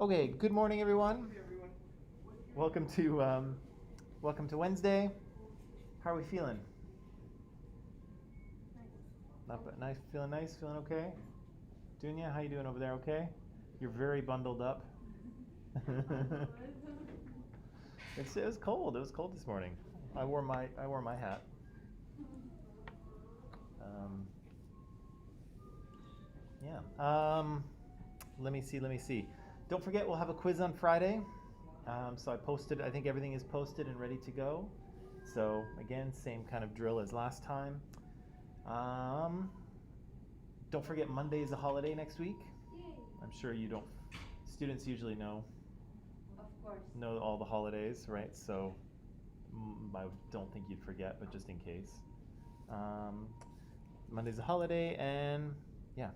Okay, good morning, everyone. Welcome to Wednesday. How are we feeling? Nice. Feeling nice. Feeling okay. Dunya, how you doing over there? Okay. You're very bundled up. It was cold. It was cold this morning. I wore my hat. Yeah. Let me see. Don't forget, we'll have a quiz on Friday. So I think everything is posted and ready to go. So again, same kind of drill as last time. Don't forget, Monday is a holiday next week. Yay. I'm sure you don't. Students usually know Of course. all the holidays, right? So I don't think you'd forget, but just in case. Monday's a holiday, and yeah,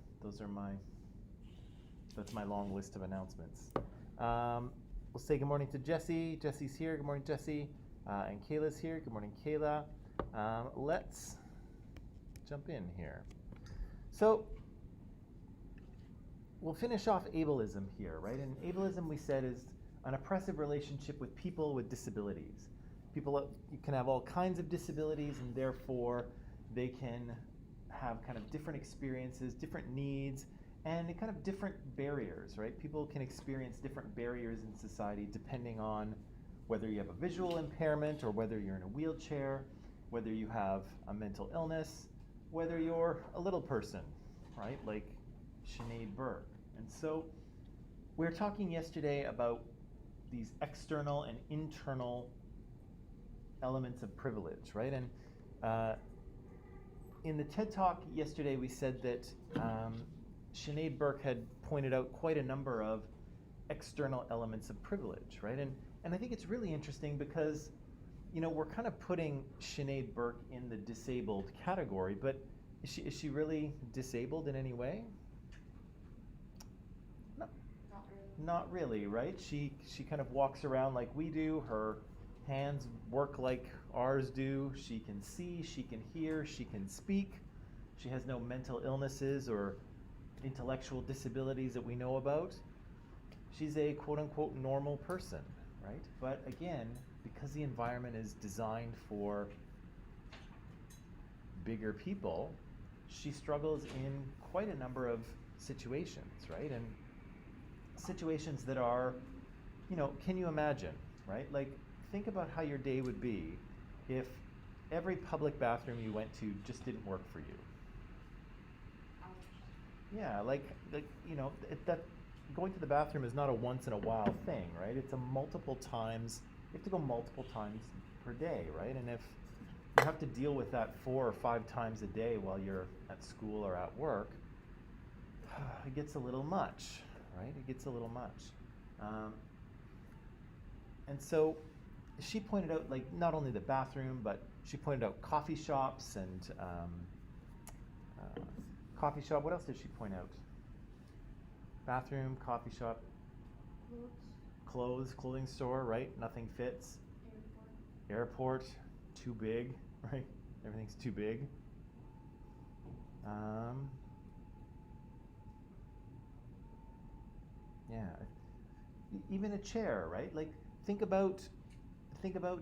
that's my long list of announcements. We'll say good morning to Jessie. Jessie's here. Good morning, Jessie. And Kayla's here. Good morning, Kayla. Let's jump in here. So we'll finish off ableism here, right? And ableism, we said, is an oppressive relationship with people with disabilities. People can have all kinds of disabilities, and therefore they can have kind of different experiences, different needs, and kind of different barriers, right? People can experience different barriers in society depending on whether you have a visual impairment or whether you're in a wheelchair, whether you have a mental illness, whether you're a little person, right? Like Sinead Burke. And so we were talking yesterday about these external and internal elements of privilege, right? And in the TED Talk yesterday, we said that Sinead Burke had pointed out quite a number of external elements of privilege, right? And I think it's really interesting because, we're kind of putting Sinead Burke in the disabled category, but is she really disabled in any way? No, not really, right? She kind of walks around like we do. Her hands work like ours do. She can see, she can hear, she can speak. She has no mental illnesses or intellectual disabilities that we know about. She's a quote-unquote normal person, right? But again, because the environment is designed for bigger people, she struggles in quite a number of situations, right? And situations that are, can you imagine, right? Like, think about how your day would be if every public bathroom you went to just didn't work for you. Yeah, that going to the bathroom is not a once in a while thing, right? It's a multiple times. You have to go multiple times per day, right? And if you have to deal with that 4 or 5 times a day while you're at school or at work, it gets a little much, right? It gets a little much. And so she pointed out, like, not only the bathroom, but she pointed out coffee shops and coffee shop. What else did she point out? Bathroom, coffee shop, clothing store, right? Nothing fits. Airport, too big, right? Everything's too big. Yeah, even a chair, right? Like, think about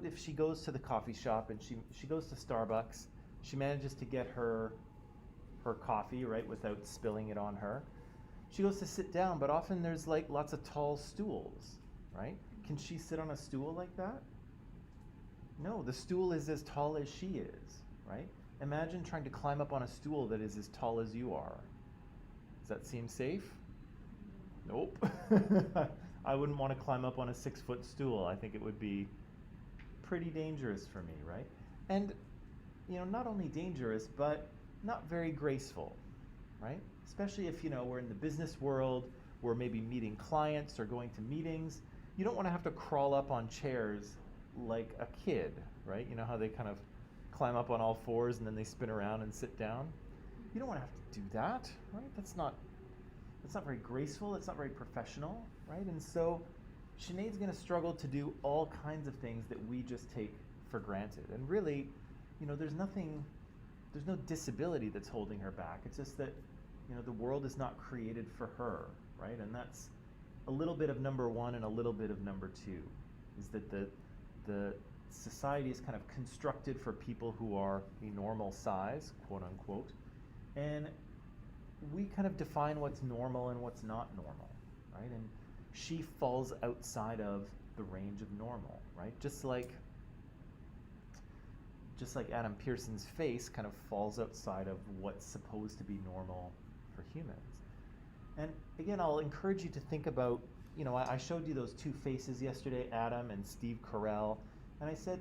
if she goes to the coffee shop and she goes to Starbucks, she manages to get her coffee, right, without spilling it on her. She goes to sit down, but often there's like lots of tall stools, right? Can she sit on a stool like that? No, the stool is as tall as she is, right? Imagine trying to climb up on a stool that is as tall as you are. Does that seem safe? Nope. I wouldn't want to climb up on a 6-foot stool. I think it would be pretty dangerous for me, right? And, not only dangerous, but not very graceful, right? Especially if, we're in the business world, we're maybe meeting clients or going to meetings. You don't want to have to crawl up on chairs like a kid, right? You know how they kind of climb up on all fours and then they spin around and sit down? You don't want to have to do that, right? That's not very graceful, it's not very professional, right? And so Sinead's going to struggle to do all kinds of things that we just take for granted. And really, there's no disability that's holding her back. It's just that, the world is not created for her, right? And that's a little bit of number one and a little bit of number two, is that the society is kind of constructed for people who are a normal size, quote unquote, and we kind of define what's normal and what's not normal, right? And she falls outside of the range of normal, right? Just like Adam Pearson's face kind of falls outside of what's supposed to be normal for humans. And again, I'll encourage you to think about, I showed you those two faces yesterday, Adam and Steve Carell, and I said,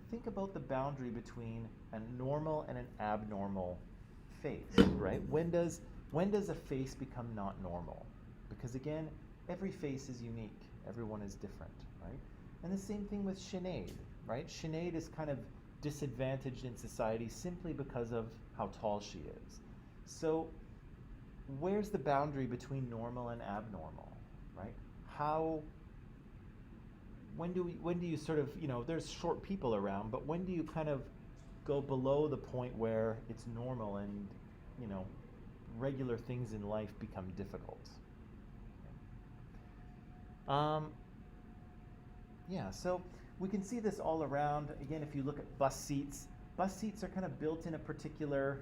think about the boundary between a normal and an abnormal face, right? When does a face become not normal? Because again, every face is unique. Everyone is different, right? And the same thing with Sinead, right? Sinead is kind of disadvantaged in society simply because of how tall she is. So where's the boundary between normal and abnormal, right? When do you sort of, there's short people around, but when do you kind of go below the point where it's normal and, regular things in life become difficult? So we can see this all around. Again, if you look at bus seats are kind of built in a particular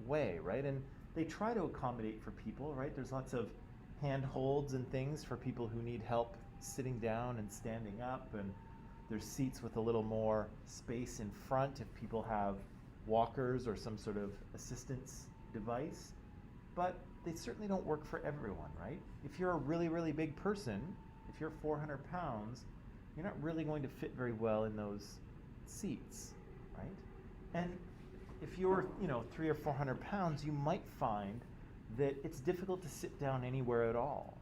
way, right? And they try to accommodate for people, right? There's lots of handholds and things for people who need help sitting down and standing up, and there's seats with a little more space in front if people have walkers or some sort of assistance device. But they certainly don't work for everyone, right? If you're a really, really big person, if you're 400 pounds, you're not really going to fit very well in those seats, right? And if you're, 300 or 400 pounds, you might find that it's difficult to sit down anywhere at all,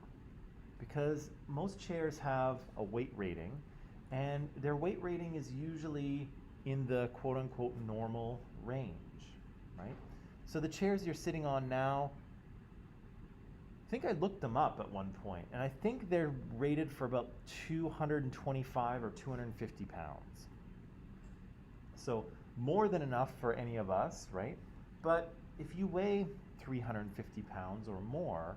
because most chairs have a weight rating, and their weight rating is usually in the quote-unquote normal range, right? So the chairs you're sitting on now, I think I looked them up at one point, and I think they're rated for about 225 or 250 pounds. So more than enough for any of us, right? But if you weigh 350 pounds or more,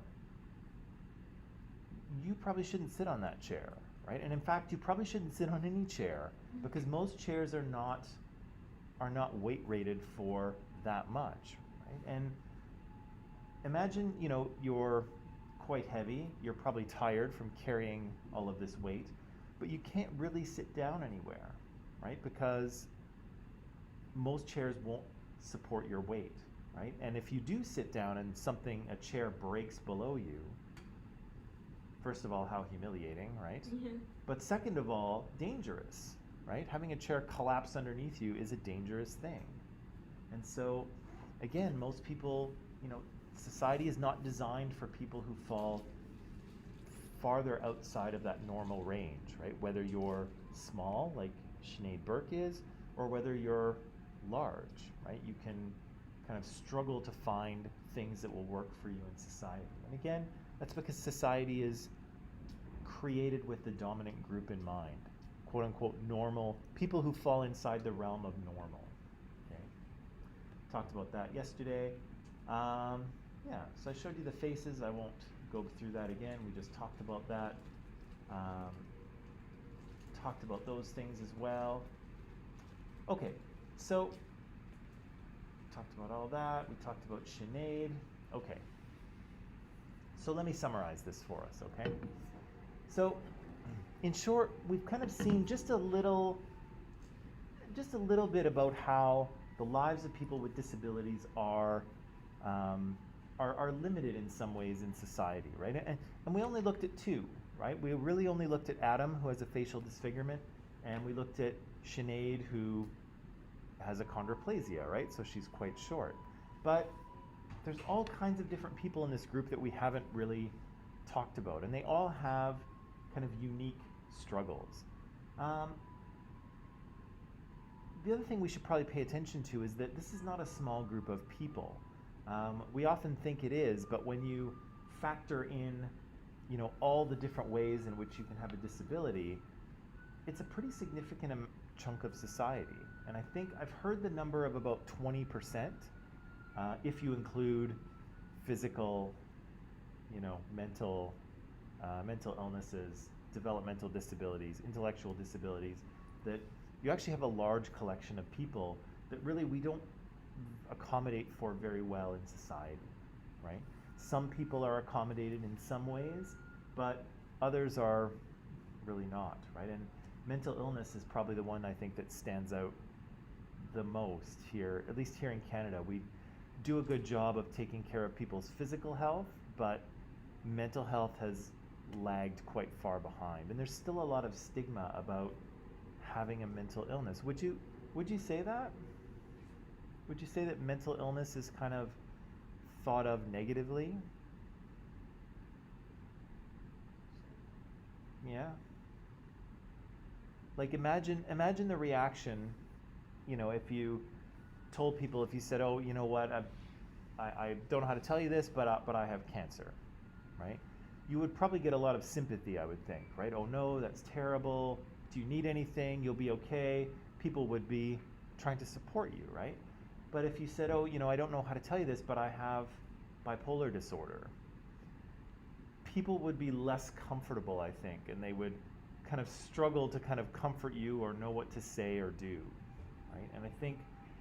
you probably shouldn't sit on that chair, right? And in fact, you probably shouldn't sit on any chair, because most chairs are not weight rated for that much, right? And imagine, you're quite heavy, you're probably tired from carrying all of this weight, but you can't really sit down anywhere, right? Because most chairs won't support your weight, right? And if you do sit down and a chair breaks below you, first of all, how humiliating, right? Yeah. But second of all, dangerous, right? Having a chair collapse underneath you is a dangerous thing. And so, again, most people, society is not designed for people who fall farther outside of that normal range, right? Whether you're small, like Sinead Burke is, or whether you're large, right? You can kind of struggle to find things that will work for you in society. And again, that's because society is created with the dominant group in mind, quote unquote normal, people who fall inside the realm of normal. Okay, talked about that yesterday. So I showed you the faces. I won't go through that again. We just talked about that. Talked about those things as well. Okay, so talked about all that. We talked about Sinead. Okay. So let me summarize this for us, okay? So, in short, we've kind of seen just a little bit about how the lives of people with disabilities are limited in some ways in society, right? And we only looked at two, right? We really only looked at Adam, who has a facial disfigurement, and we looked at Sinead, who has achondroplasia, right? So she's quite short. But there's all kinds of different people in this group that we haven't really talked about, and they all have kind of unique struggles. The other thing we should probably pay attention to is that this is not a small group of people. We often think it is, but when you factor in, all the different ways in which you can have a disability, it's a pretty significant chunk of society. And I think I've heard the number of about 20%, if you include physical, mental mental illnesses, developmental disabilities, intellectual disabilities, that you actually have a large collection of people that really we don't accommodate for very well in society, right? Some people are accommodated in some ways, but others are really not, right? And mental illness is probably the one I think that stands out the most here, at least here in Canada. We do a good job of taking care of people's physical health, but mental health has lagged quite far behind. And there's still a lot of stigma about having a mental illness. Would you say that? Would you say that mental illness is kind of thought of negatively? Yeah. Like imagine the reaction, if you told people, if you said, "Oh, you know what? I don't know how to tell you this, but I have cancer," right? You would probably get a lot of sympathy, I would think, right? "Oh no, that's terrible. Do you need anything? You'll be okay." People would be trying to support you, right? But if you said, "Oh, I don't know how to tell you this, but I have bipolar disorder," people would be less comfortable, I think, and they would kind of struggle to kind of comfort you or know what to say or do, right? And I think,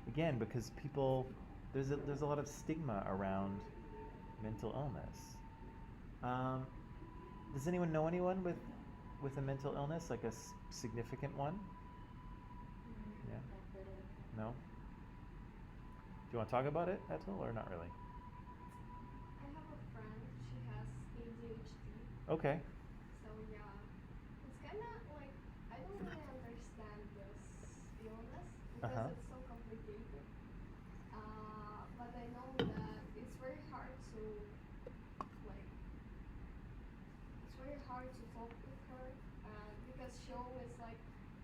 again, because there's a lot of stigma around mental illness. Does anyone know anyone with a mental illness, like a significant one? Yeah? No? Do you want to talk about it at all, or not really? I have a friend, she has ADHD. Okay. So yeah, it's kind of like, I don't really understand this illness because it's so complicated. But I know that it's very hard to, like, it's very hard to talk with her because she always, like,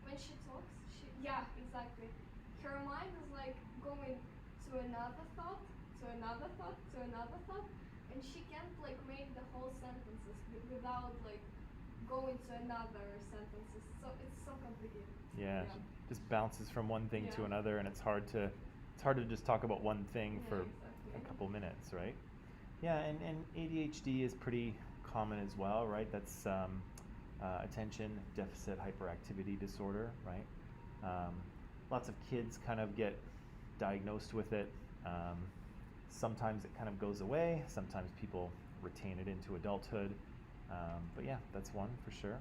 when she talks, yeah, exactly. Her mind is like going to another thought, to another thought, to another thought, and she can't like make the whole sentences without like going to another sentences. So it's so complicated. Yeah. Just bounces from one thing to another, and it's hard to just talk about one thing for exactly. a couple minutes, right? Yeah, and ADHD is pretty common as well, right? That's attention deficit hyperactivity disorder, right? Lots of kids kind of get diagnosed with it. Sometimes it kind of goes away. Sometimes people retain it into adulthood. But yeah, that's one for sure.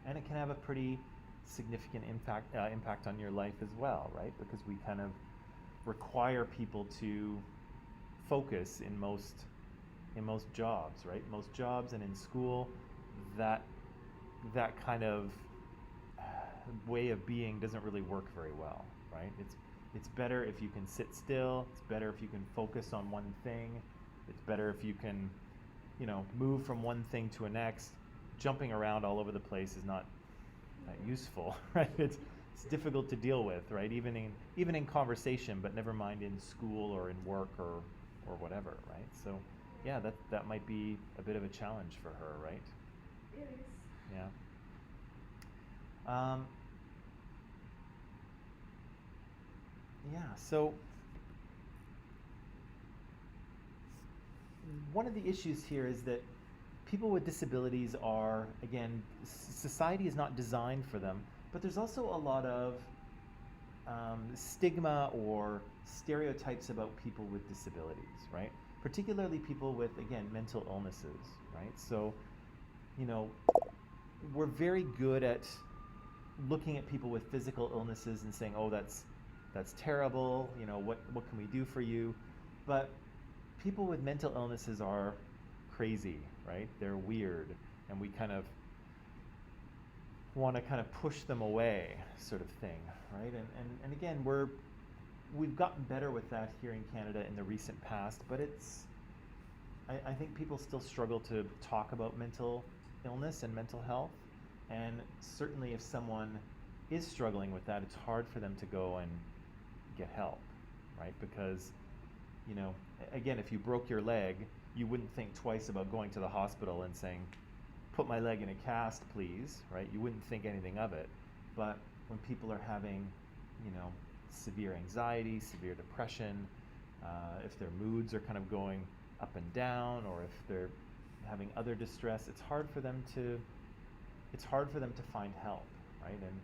And it can have a pretty significant impact on your life as well, right? Because we kind of require people to focus in most jobs, right? Most jobs and in school, that kind of way of being doesn't really work very well, right? It's better if you can sit still. It's better if you can focus on one thing. It's better if you can, move from one thing to a next. Jumping around all over the place is not useful, right? It's difficult to deal with, right? Even in conversation, but never mind in school or in work or whatever, right? So, yeah, that might be a bit of a challenge for her, right? It is. Yeah. So one of the issues here is that people with disabilities are, again, society is not designed for them, but there's also a lot of stigma or stereotypes about people with disabilities, right? Particularly people with, again, mental illnesses, right? So, we're very good at looking at people with physical illnesses and saying, "Oh, that's terrible. What can we do for you?" But people with mental illnesses are crazy, right? They're weird, and we kind of want to kind of push them away, sort of thing, right? And again, we've gotten better with that here in Canada in the recent past, but I think people still struggle to talk about mental illness and mental health, and certainly if someone is struggling with that, it's hard for them to go and get help, right? Because, again, if you broke your leg, you wouldn't think twice about going to the hospital and saying, "Put my leg in a cast, please," right? You wouldn't think anything of it. But when people are having, severe anxiety, severe depression, if their moods are kind of going up and down, or if they're having other distress, it's hard for them to find help, right? And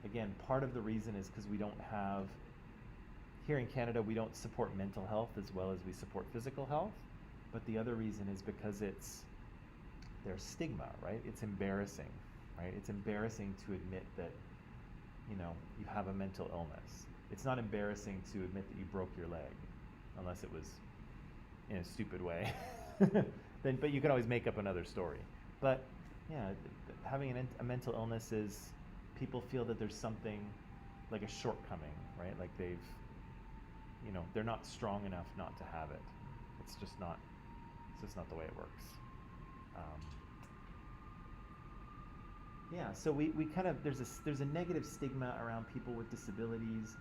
again, part of the reason is because we don't have, here in Canada, we don't support mental health as well as we support physical health. But the other reason is because there's stigma, right? It's embarrassing, right? It's embarrassing to admit that, you have a mental illness. It's not embarrassing to admit that you broke your leg, unless it was in a stupid way. But you can always make up another story. But yeah, having a mental illness is, people feel that there's something like a shortcoming, right? Like they're not strong enough not to have it. It's just not the way it works. Yeah, so we kind of, there's a negative stigma around people with disabilities.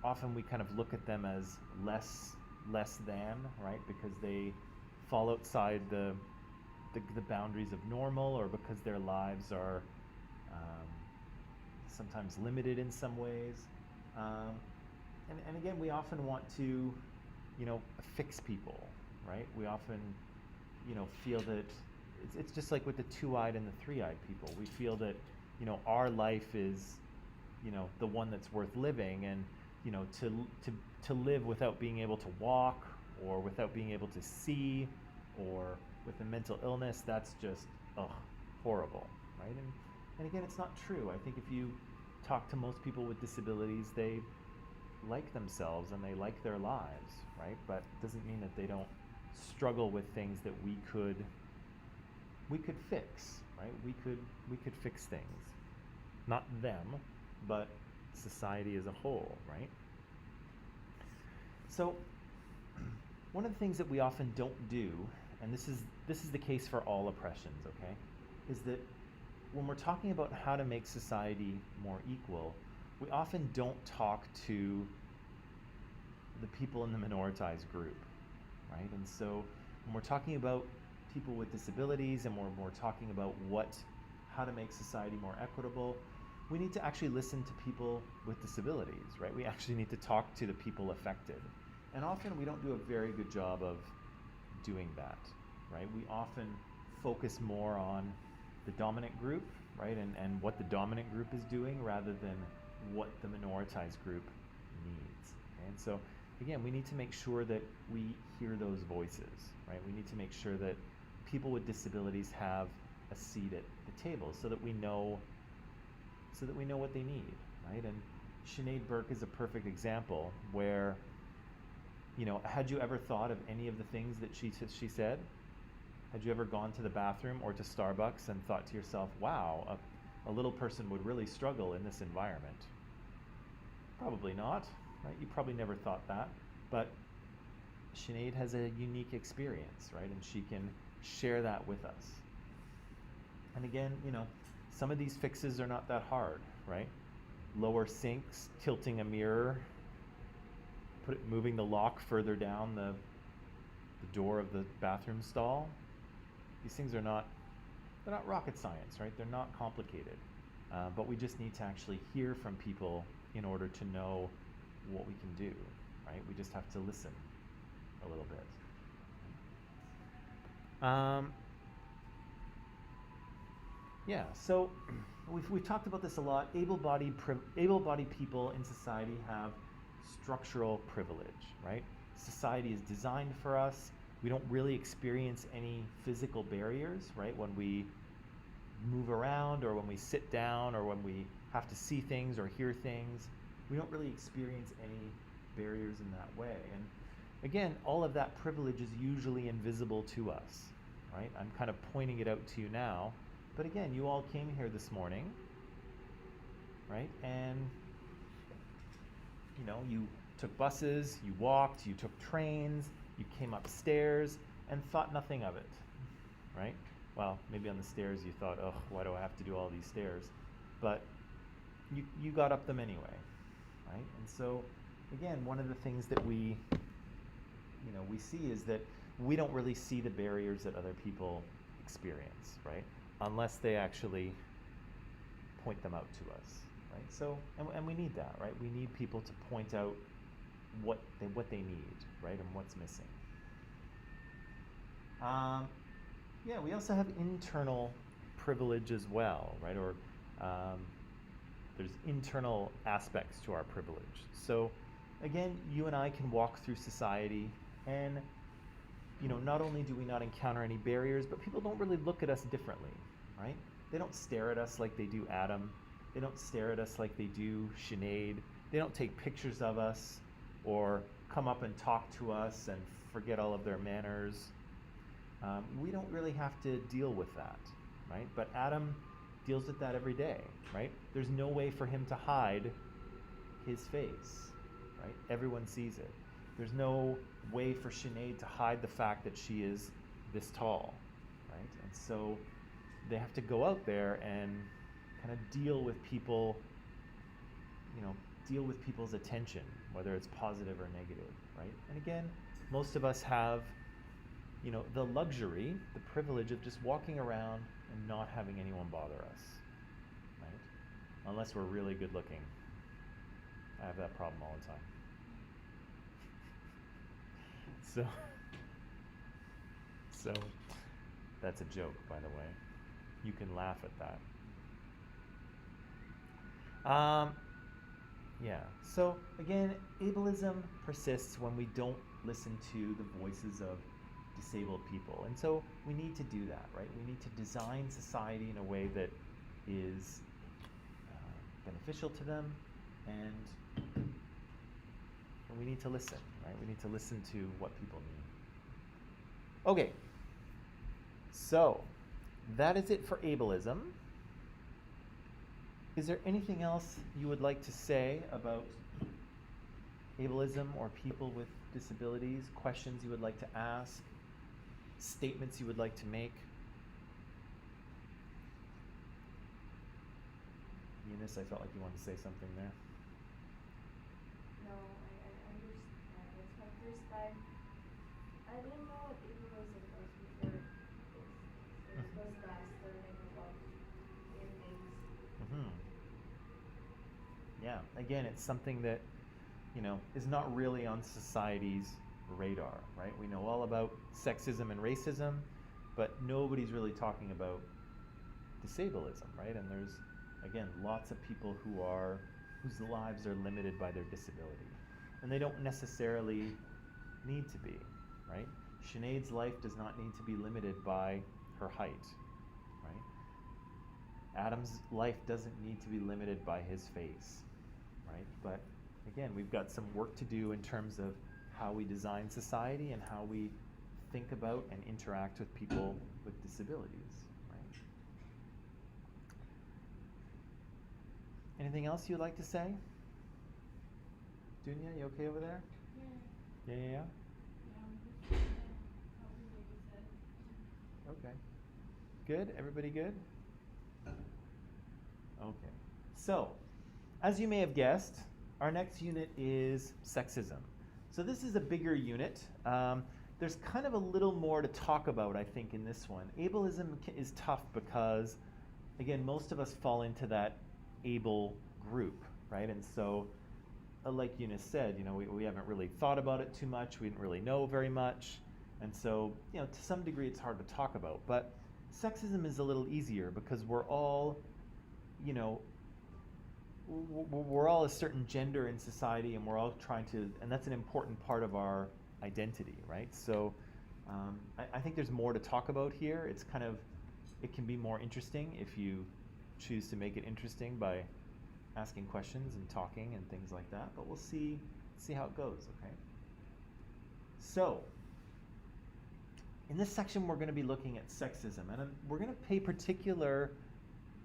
Often we kind of look at them as less than, right? Because they fall outside the boundaries of normal, or because their lives are sometimes limited in some ways. And again, we often want to, fix people, right? We often, feel that it's just like with the two-eyed and the three-eyed people. We feel that, our life is, the one that's worth living, and, to live without being able to walk, or without being able to see, or with a mental illness, that's just, horrible, right? And again, it's not true. I think if you talk to most people with disabilities, they like themselves and they like their lives, right? But it doesn't mean that they don't struggle with things that we could fix, right? We could fix things. Not them, but society as a whole, right? So one of the things that we often don't do, and this is the case for all oppressions, okay, is that when we're talking about how to make society more equal, we often don't talk to the people in the minoritized group, right? And so when we're talking about people with disabilities, and we're talking about how to make society more equitable, we need to actually listen to people with disabilities, right? We actually need to talk to the people affected. And often we don't do a very good job of doing that, right? We often focus more on the dominant group, right? And what the dominant group is doing, rather than what the minoritized group needs. Okay? And so again, we need to make sure that we hear those voices, right? We need to make sure that people with disabilities have a seat at the table, so that we know what they need, right? And Sinead Burke is a perfect example where, had you ever thought of any of the things that she said? Had you ever gone to the bathroom or to Starbucks and thought to yourself, wow, a little person would really struggle in this environment? Probably not, right? You probably never thought that. But Sinead has a unique experience, right? And she can share that with us. And again, some of these fixes are not that hard, right? Lower sinks, tilting a mirror, moving the lock further down the door of the bathroom stall. These things they're not rocket science, right? They're not complicated. But we just need to actually hear from people in order to know what we can do, right? We just have to listen a little bit. Yeah, so we've talked about this a lot. Able-bodied people in society have structural privilege, right? Society is designed for us. We don't really experience any physical barriers, right? When we move around, or when we sit down, or when we have to see things or hear things, we don't really experience any barriers in that way. And again, all of that privilege is usually invisible to us, right? I'm kind of pointing it out to you now, but again, you all came here this morning, right? And you took buses, you walked, you took trains, you came upstairs and thought nothing of it, right? Well, maybe on the stairs you thought, oh, why do I have to do all these stairs? But you got up them anyway, right? And so again, one of the things that we see is that we don't really see the barriers that other people experience, right? Unless they actually point them out to us, right? So, and we need that, right? We need people to point out what they need, right? And what's missing. Yeah, we also have internal privilege as well, right? Or there's internal aspects to our privilege. So again, you and I can walk through society, and not only do we not encounter any barriers, but people don't really look at us differently, right? They don't stare at us like they do Adam. They don't stare at us like they do Sinead. They don't take pictures of us or come up and talk to us and forget all of their manners. We don't really have to deal with that, right? But Adam deals with that every day, right? There's no way for him to hide his face, right? Everyone sees it. There's no way for Sinead to hide the fact that she is this tall, right? And so they have to go out there and kind of deal with people, deal with people's attention, whether it's positive or negative, right? And again, most of us have the luxury, the privilege of just walking around and not having anyone bother us, right? Unless we're really good looking. I have that problem all the time. So that's a joke, by the way. You can laugh at that. Yeah, so again, ableism persists when we don't listen to the voices of disabled people. And so we need to do that, right? We need to design society in a way that is beneficial to them, and we need to listen, right? We need to listen to what people need. Okay, so that is it for ableism. Is there anything else you would like to say about ableism or people with disabilities? Questions you would like to ask? Statements you would like to make? Eunice, I felt like you wanted to say something there. No, I understand. It's my first time. I didn't know what ableism was before this. So it was last learning about inmates. Yeah, again, it's something that, is not really on society's radar, right? We know all about sexism and racism, but nobody's really talking about disableism, right? And there's, again, lots of people whose lives are limited by their disability. And they don't necessarily need to be, right? Sinead's life does not need to be limited by her height, right? Adam's life doesn't need to be limited by his face, right? But again, we've got some work to do in terms of how we design society and how we think about and interact with people with disabilities, right? Anything else you'd like to say? Dunya, you okay over there? Yeah. Yeah. Okay. Good? Everybody good? Okay. So, as you may have guessed, our next unit is sexism. So this is a bigger unit. There's kind of a little more to talk about, I think, in this one. Ableism is tough because, again, most of us fall into that able group, right? And so, like Eunice said, we haven't really thought about it too much. We didn't really know very much. And so, to some degree, it's hard to talk about. But sexism is a little easier because we're all, we're all a certain gender in society, and we're all trying to, and that's an important part of our identity, right? So I think there's more to talk about here. It's kind of, it can be more interesting if you choose to make it interesting by asking questions and talking and things like that, but we'll see how it goes, okay? So, in this section, we're going to be looking at sexism, and we're going to pay particular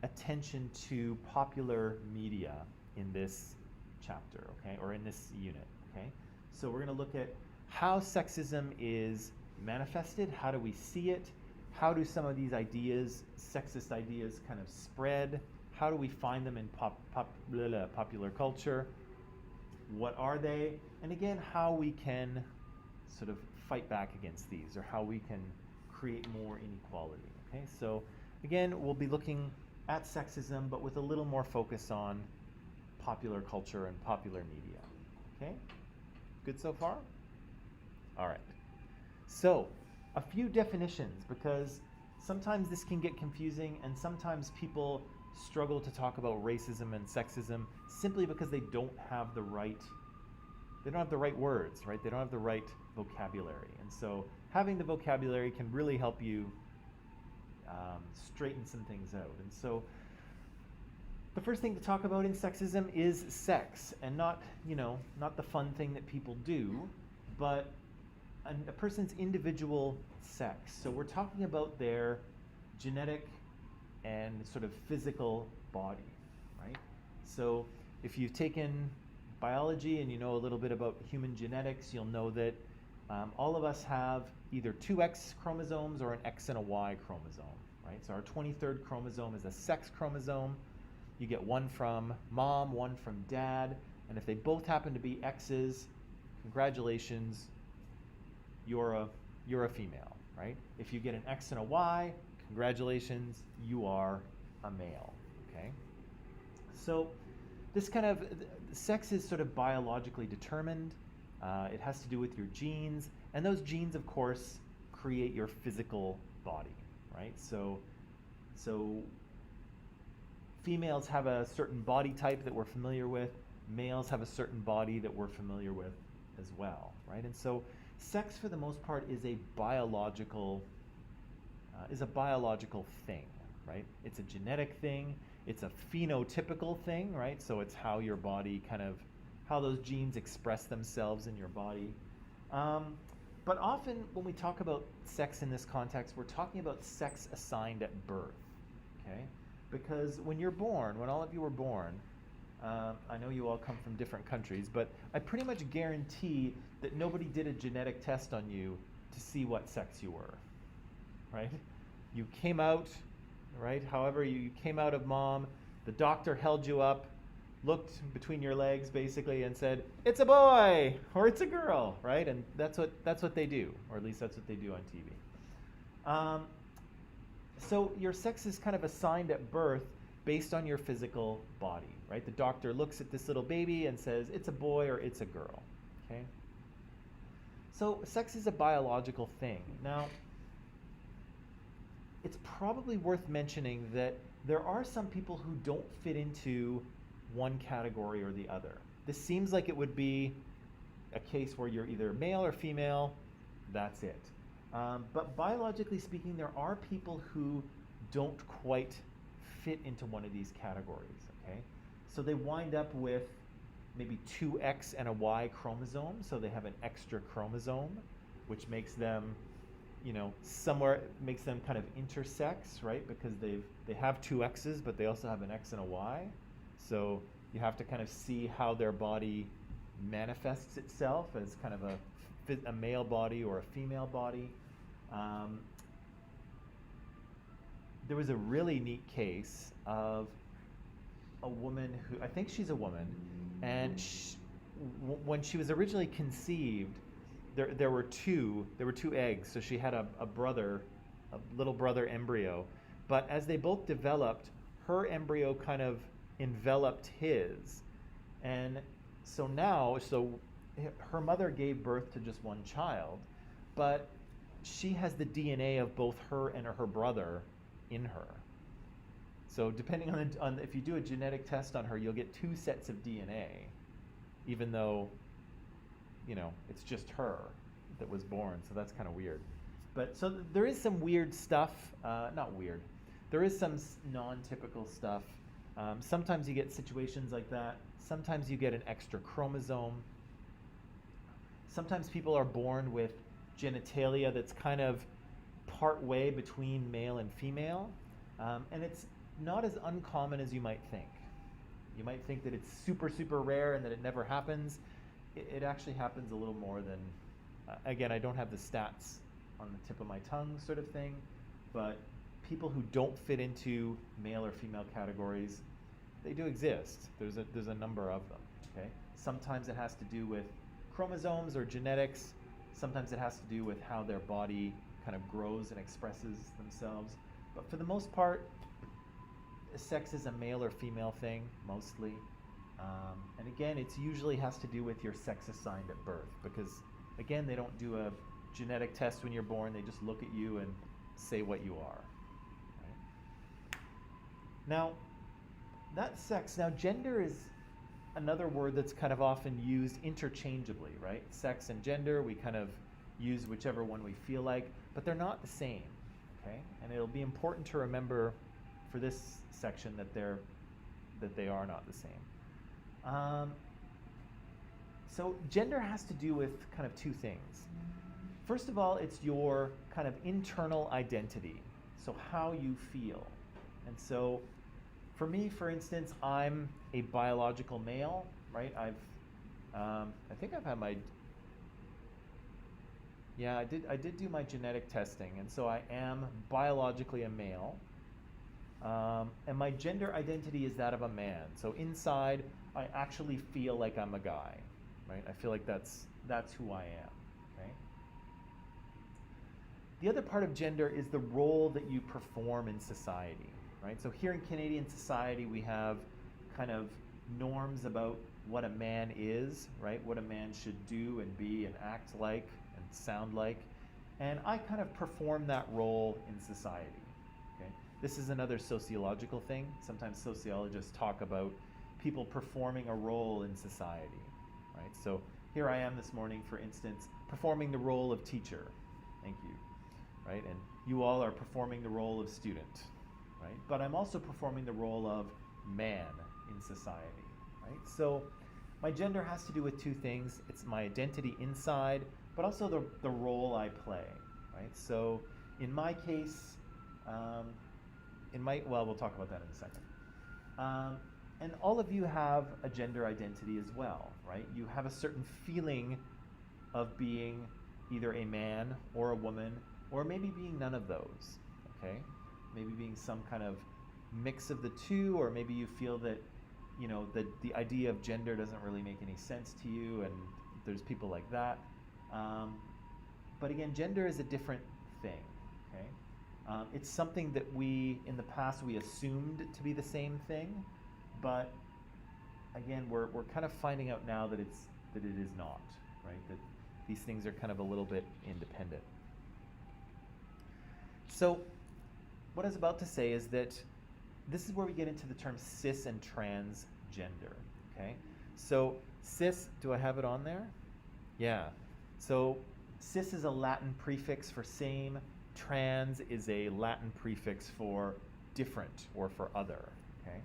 attention to popular media in this chapter, okay, or in this unit, okay? So we're going to look at how sexism is manifested, how do we see it, how do some of these ideas, sexist ideas, kind of spread, how do we find them in popular culture, what are they, and again, how we can sort of fight back against these, or how we can create more inequality, okay? So again, we'll be looking at sexism, but with a little more focus on popular culture and popular media, okay? Good so far? All right. So, a few definitions, because sometimes this can get confusing, and sometimes people struggle to talk about racism and sexism simply because they don't have the right words, right? They don't have the right vocabulary. And so having the vocabulary can really help you straighten some things out. And so the first thing to talk about in sexism is sex, and not the fun thing that people do, but a person's individual sex. So we're talking about their genetic and sort of physical body, right? So if you've taken biology and you know a little bit about human genetics, you'll know that all of us have either two X chromosomes or an X and a Y chromosome, right? So our 23rd chromosome is a sex chromosome. You get one from mom, one from dad, and if they both happen to be X's, congratulations, you're a female, right? If you get an X and a Y, congratulations, you are a male, okay? So this kind of, sex is sort of biologically determined. It has to do with your genes, and those genes, of course, create your physical body, right? So females have a certain body type that we're familiar with. Males have a certain body that we're familiar with as well, right? And so sex, for the most part, is a biological thing, right? It's a genetic thing. It's a phenotypical thing, right? So it's how your body how those genes express themselves in your body. But often when we talk about sex in this context, we're talking about sex assigned at birth, okay? Because when you're born, when all of you were born, I know you all come from different countries, but I pretty much guarantee that nobody did a genetic test on you to see what sex you were, right? You came out, right? However, you came out of mom, the doctor held you up, looked between your legs basically and said, it's a boy or it's a girl, right? And that's what they do, or at least that's what they do on TV. So your sex is kind of assigned at birth based on your physical body, right? The doctor looks at this little baby and says, it's a boy or it's a girl, okay? So sex is a biological thing. Now, it's probably worth mentioning that there are some people who don't fit into one category or the other. This seems like it would be a case where you're either male or female, that's it. But biologically speaking, there are people who don't quite fit into one of these categories, okay? So they wind up with maybe two X and a Y chromosome, so they have an extra chromosome, which makes them, makes them kind of intersex, right? Because they have two X's, but they also have an X and a Y. So you have to kind of see how their body manifests itself as kind of a male body or a female body. There was a really neat case of a woman who, I think she's a woman, and when she was originally conceived, there were two eggs. So she had a little brother embryo, but as they both developed, her embryo kind of enveloped his, and so her mother gave birth to just one child, but she has the DNA of both her and her brother in her. So depending on if you do a genetic test on her, you'll get two sets of DNA, even though it's just her that was born. So that's kind of weird. But so there is some weird stuff, not weird. There is some non-typical stuff. Sometimes you get situations like that. Sometimes you get an extra chromosome. Sometimes people are born with genitalia that's kind of part way between male and female. And it's not as uncommon as you might think. You might think that it's super, super rare and that it never happens. It actually happens a little more than, again, I don't have the stats on the tip of my tongue sort of thing, but people who don't fit into male or female categories, they do exist. There's a number of them, okay? Sometimes it has to do with chromosomes or genetics. Sometimes it has to do with how their body kind of grows and expresses themselves. But for the most part, sex is a male or female thing, mostly. And again, it usually has to do with your sex assigned at birth, because again, they don't do a genetic test when you're born. They just look at you and say what you are. Right? Now, that's sex. Now, gender is another word that's kind of often used interchangeably, right? Sex and gender, we kind of use whichever one we feel like, but they're not the same, okay? And it'll be important to remember for this section that they are not the same. So gender has to do with kind of two things. First of all, it's your kind of internal identity, so how you feel. And so for me, for instance, I'm a biological male, right? I think I've had my, yeah, I did do my genetic testing, and so I am biologically a male. And my gender identity is that of a man. So inside, I actually feel like I'm a guy, right? I feel like that's who I am, okay? The other part of gender is the role that you perform in society, right? So here in Canadian society, we have kind of norms about what a man is, right? What a man should do and be and act like and sound like. And I kind of perform that role in society, okay? This is another sociological thing. Sometimes sociologists talk about people performing a role in society, right? So here I am this morning, for instance, performing the role of teacher. Thank you, right? And you all are performing the role of student, right? But I'm also performing the role of man in society, right? So my gender has to do with two things. It's my identity inside, but also the role I play, right? So in my case, well, we'll talk about that in a second. And all of you have a gender identity as well, right? You have a certain feeling of being either a man or a woman, or maybe being none of those, okay? Maybe being some kind of mix of the two, or maybe you feel that, you know, the idea of gender doesn't really make any sense to you, and there's people like that. But again, gender is a different thing, okay? It's something that in the past, we assumed to be the same thing, but again, we're kind of finding out now that it is not, right? That these things are kind of a little bit independent. So what I was about to say is that this is where we get into the term cis and transgender, okay? So cis, do I have it on there? Yeah. So cis is a Latin prefix for same. Trans is a Latin prefix for different or for other, okay?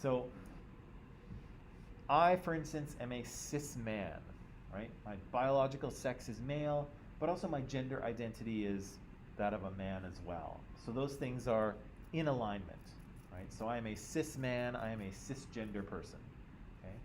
So I, for instance, am a cis man, right? My biological sex is male, but also my gender identity is that of a man as well. So those things are in alignment, right? So I am a cis man, I am a cisgender person, okay?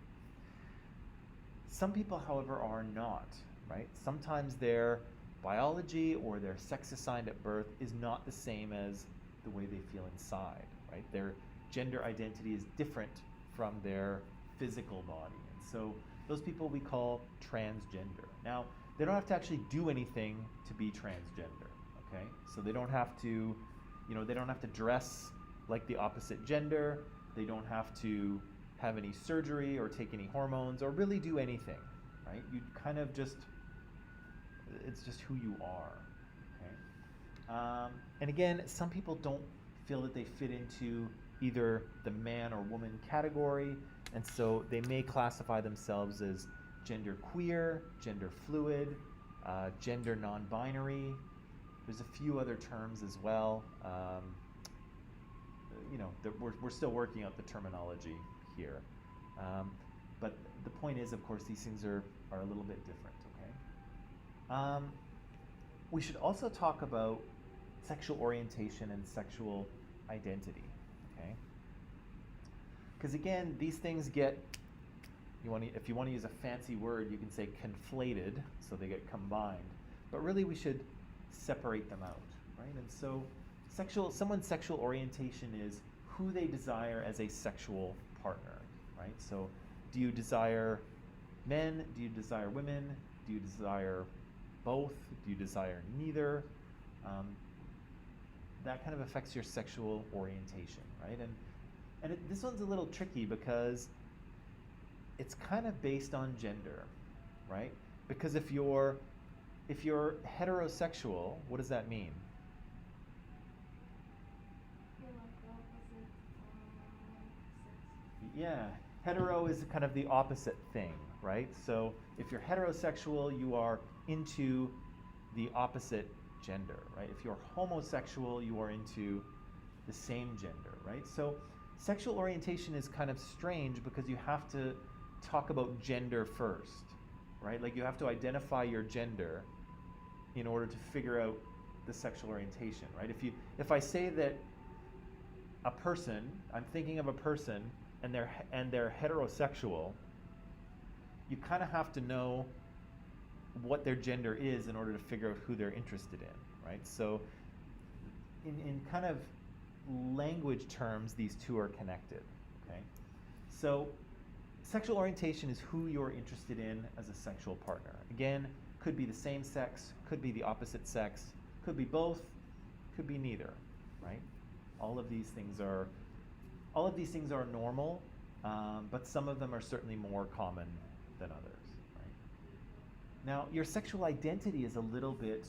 Some people, however, are not, right? Sometimes their biology or their sex assigned at birth is not the same as the way they feel inside, right? Their gender identity is different from their physical body. And so those people we call transgender. Now, they don't have to actually do anything to be transgender, okay? So they don't have to, they don't have to dress like the opposite gender. They don't have to have any surgery or take any hormones or really do anything, right? You kind of it's just who you are, okay? And again, some people don't feel that they fit into either the man or woman category, and so they may classify themselves as gender queer, gender fluid, gender non-binary. There's a few other terms as well. We're still working out the terminology here. But the point is, of course, these things are a little bit different, okay? We should also talk about sexual orientation and sexual identity, okay? Because again, these things get, if you want to use a fancy word, you can say conflated, so they get combined. But really, we should separate them out, right? And so someone's sexual orientation is who they desire as a sexual partner, right? So do you desire men? Do you desire women? Do you desire both? Do you desire neither? That kind of affects your sexual orientation, right? And this one's a little tricky because it's kind of based on gender, right? Because if you're if you're heterosexual, what does that mean? Feel like the opposite sex. Yeah, hetero is kind of the opposite thing, right? So if you're heterosexual, you are into the opposite gender, right? If you're homosexual, you are into the same gender, right? So sexual orientation is kind of strange because you have to talk about gender first, right? Like you have to identify your gender in order to figure out the sexual orientation, right? If I say that a person, I'm thinking of a person and they're heterosexual, you kind of have to know what their gender is in order to figure out who they're interested in, right? So in kind of language terms, these two are connected, okay? So sexual orientation is who you're interested in as a sexual partner. Again, could be the same sex, could be the opposite sex, could be both, could be neither, right? All of these things are normal, but some of them are certainly more common than others, right? Now, your sexual identity is a little bit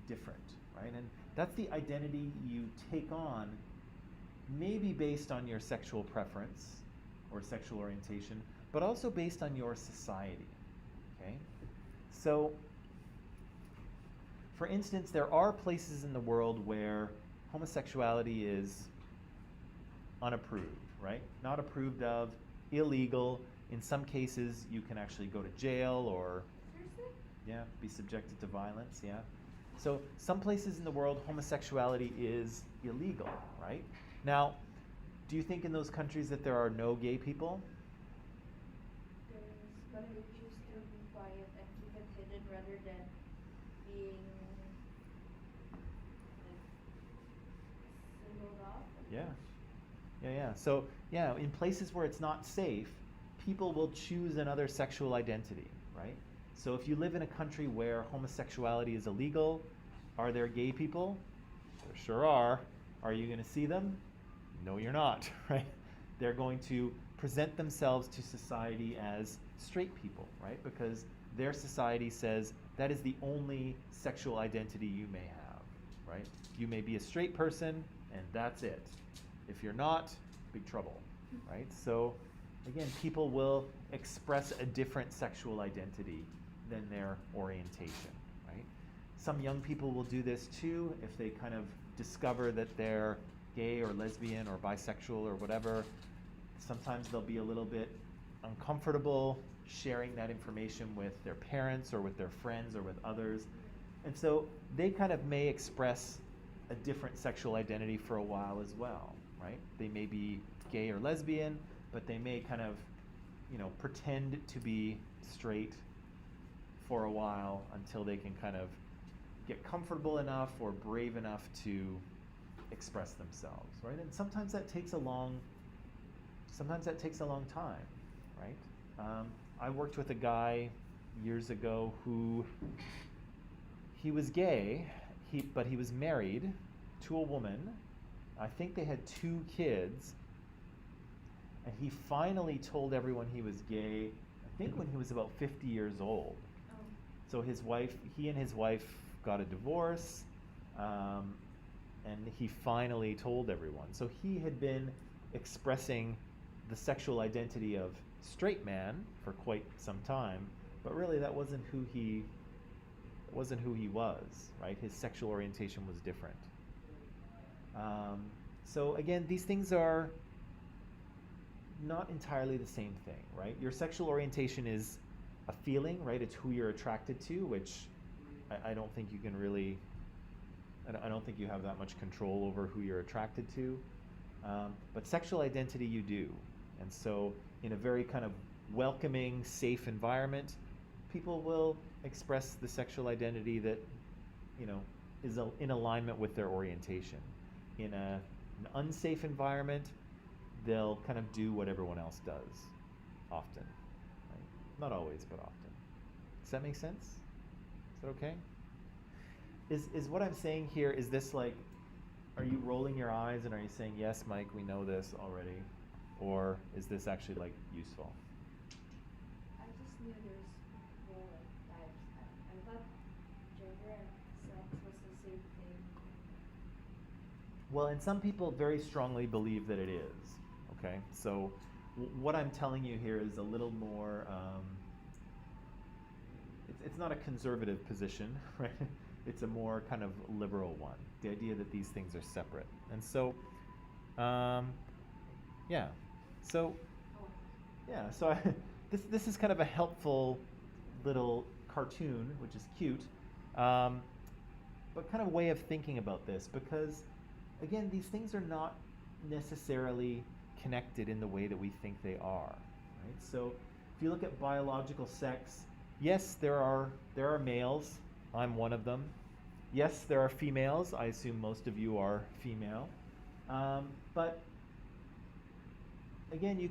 different, right? And that's the identity you take on, maybe based on your sexual preference or sexual orientation, but also based on your society, okay? So, for instance, there are places in the world where homosexuality is unapproved, right? Not approved of, illegal. In some cases, you can actually go to jail or, yeah, be subjected to violence, yeah. So some places in the world, homosexuality is illegal, right? Now, do you think in those countries that there are no gay people? There is, but they choose to be quiet and keep it hidden rather than being like singled off. Yeah. Yeah. So, yeah, in places where it's not safe, people will choose another sexual identity, right? So if you live in a country where homosexuality is illegal, are there gay people? There sure are. Are you going to see them? No, you're not, right? They're going to present themselves to society as straight people, right? Because their society says that is the only sexual identity you may have, right? You may be a straight person, and that's it. If you're not, big trouble, right? So, again, people will express a different sexual identity than their orientation, right? Some young people will do this too if they kind of discover that they're gay or lesbian or bisexual or whatever. Sometimes they'll be a little bit uncomfortable sharing that information with their parents or with their friends or with others. And so they kind of may express a different sexual identity for a while as well, right? They may be gay or lesbian, but they may kind of, pretend to be straight for a while until they can kind of get comfortable enough or brave enough to express themselves, right? And sometimes that takes a long time, right? I worked with a guy years ago who he was gay, but he was married to a woman. I think they had 2 kids, and he finally told everyone he was gay, I think when he was about 50 years old. So he and his wife got a divorce, and he finally told everyone. So he had been expressing the sexual identity of straight man for quite some time, but really that wasn't who he was, right? His sexual orientation was different. So again, these things are not entirely the same thing, right? Your sexual orientation is a feeling, right? It's who you're attracted to, which I don't think you can really, I don't think you have that much control over who you're attracted to. But sexual identity you do. And so in a very kind of welcoming, safe environment, people will express the sexual identity that, is in alignment with their orientation. In an unsafe environment, they'll kind of do what everyone else does, often. Right? Not always, but often. Does that make sense? Is that okay? Is what I'm saying here, is this like, are you rolling your eyes and are you saying, yes, Mike, we know this already? Or is this actually like useful? I just knew there's more like types. I thought Well, and some people very strongly believe that it is. Okay, so what I'm telling you here is a little more. It's not a conservative position, right? It's a more kind of liberal one. The idea that these things are separate, and so, yeah, so Oh. yeah, so this is kind of a helpful little cartoon, which is cute, um, but kind of way of thinking about this because, again, these things are not necessarily connected in the way that we think they are, right? So if you look at biological sex, yes, there are males. I'm one of them. Yes, there are females. I assume most of you are female, but again, you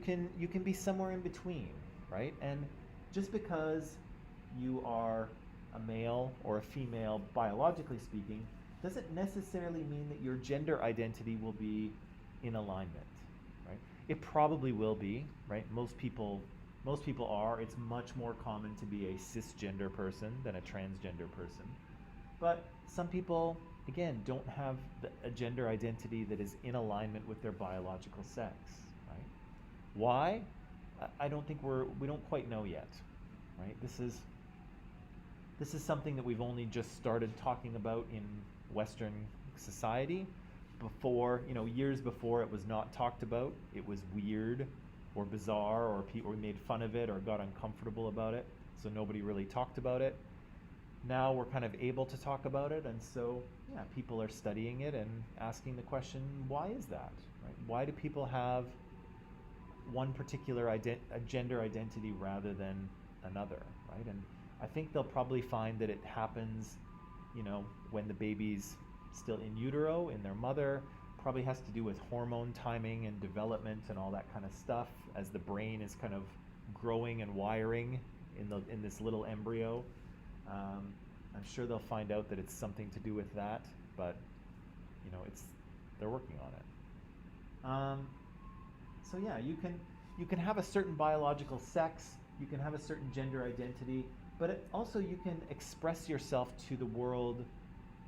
can be somewhere in between, right? And just because you are a male or a female, biologically speaking, doesn't necessarily mean that your gender identity will be in alignment, right? It probably will be, right? Most people are. It's much more common to be a cisgender person than a transgender person. But some people, again, don't have a gender identity that is in alignment with their biological sex, right? Why? I don't think we don't quite know yet, right? This is something that we've only just started talking about in Western society. Before, years before, it was not talked about. It was weird or bizarre, or people made fun of it or got uncomfortable about it, so nobody really talked about it. Now we're kind of able to talk about it, and so yeah, people are studying it and asking the question, why is that? Right? Why do people have one particular gender identity rather than another, right? And I think they'll probably find that it happens, when the baby's still in utero, in their mother, probably has to do with hormone timing and development and all that kind of stuff as the brain is kind of growing and wiring in this little embryo. I'm sure they'll find out that it's something to do with that, but they're working on it. So yeah, you can have a certain biological sex, you can have a certain gender identity, but also you can express yourself to the world,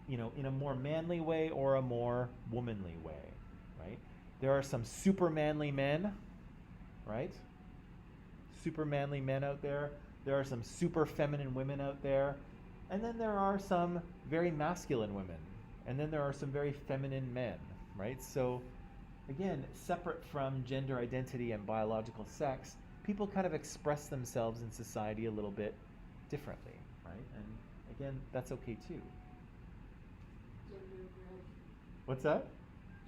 in a more manly way or a more womanly way, right? There are some super manly men, right? Super manly men out there. There are some super feminine women out there. And then there are some very masculine women. And then there are some very feminine men, right? So again, separate from gender identity and biological sex, people kind of express themselves in society a little bit differently, right? And again, that's okay too. Gingerbread. What's that?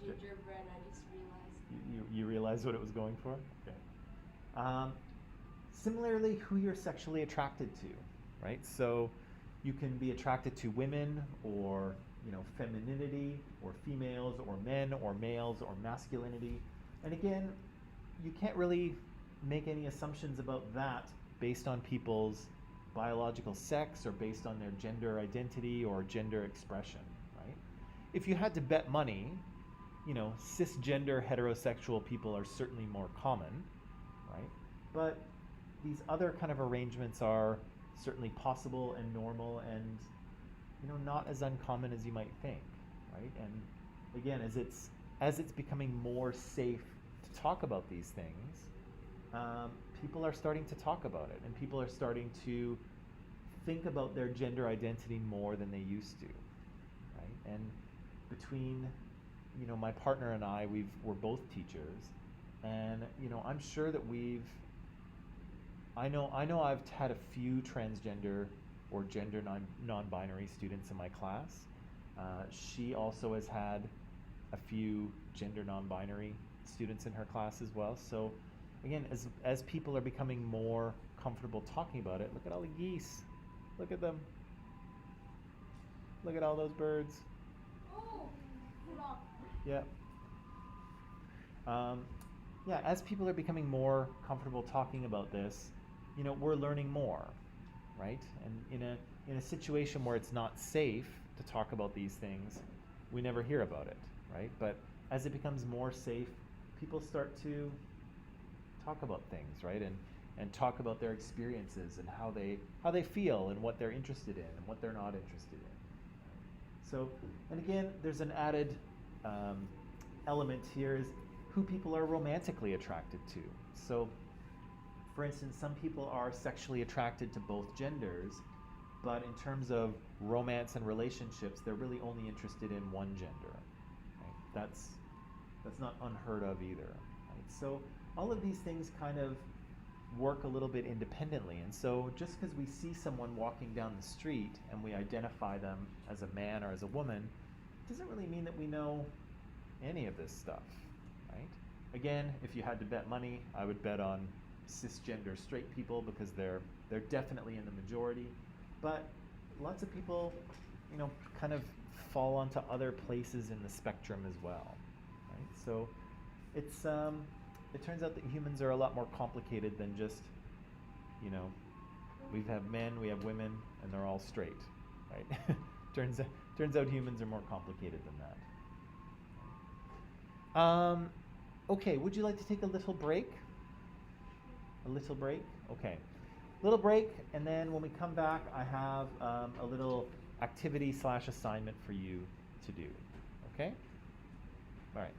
Gingerbread, I just realized. You realize what it was going for? Okay. Similarly, who you're sexually attracted to, right? So you can be attracted to women or, femininity or females or men or males or masculinity. And again, you can't really make any assumptions about that based on people's biological sex or based on their gender identity or gender expression, right? If you had to bet money, cisgender heterosexual people are certainly more common, right? But these other kind of arrangements are certainly possible and normal and not as uncommon as you might think, right? And again, as it's becoming more safe to talk about these things, people are starting to talk about it, and people are starting to think about their gender identity more than they used to, right? And between my partner and we're both teachers, and I'm sure that I know I've had a few transgender or gender non-binary students in my class. She also has had a few gender non-binary students in her class as well. So again, as people are becoming more comfortable talking about it, look at all the geese. Look at them. Look at all those birds. Oh, flock. Yeah. Yeah, as people are becoming more comfortable talking about this, we're learning more, right? And in a situation where it's not safe to talk about these things, we never hear about it, right? But as it becomes more safe, people start to talk about things, right? And talk about their experiences and how they feel and what they're interested in and what they're not interested in. So, and again, there's an added um, element here is who people are romantically attracted to. So, for instance, some people are sexually attracted to both genders, but in terms of romance and relationships, they're really only interested in one gender. Right? That's not unheard of either. Right? So all of these things kind of work a little bit independently. And so just because we see someone walking down the street and we identify them as a man or as a woman, doesn't really mean that we know any of this stuff, right? Again, if you had to bet money, I would bet on cisgender straight people because they're definitely in the majority. But lots of people, kind of fall onto other places in the spectrum as well, right? So it turns out that humans are a lot more complicated than just, you know, we have men, we have women, and they're all straight, right? turns out humans are more complicated than that. Okay, would you like to take a little break? A little break? Okay. Little break, and then when we come back, I have a little activity/assignment for you to do. Okay? All right.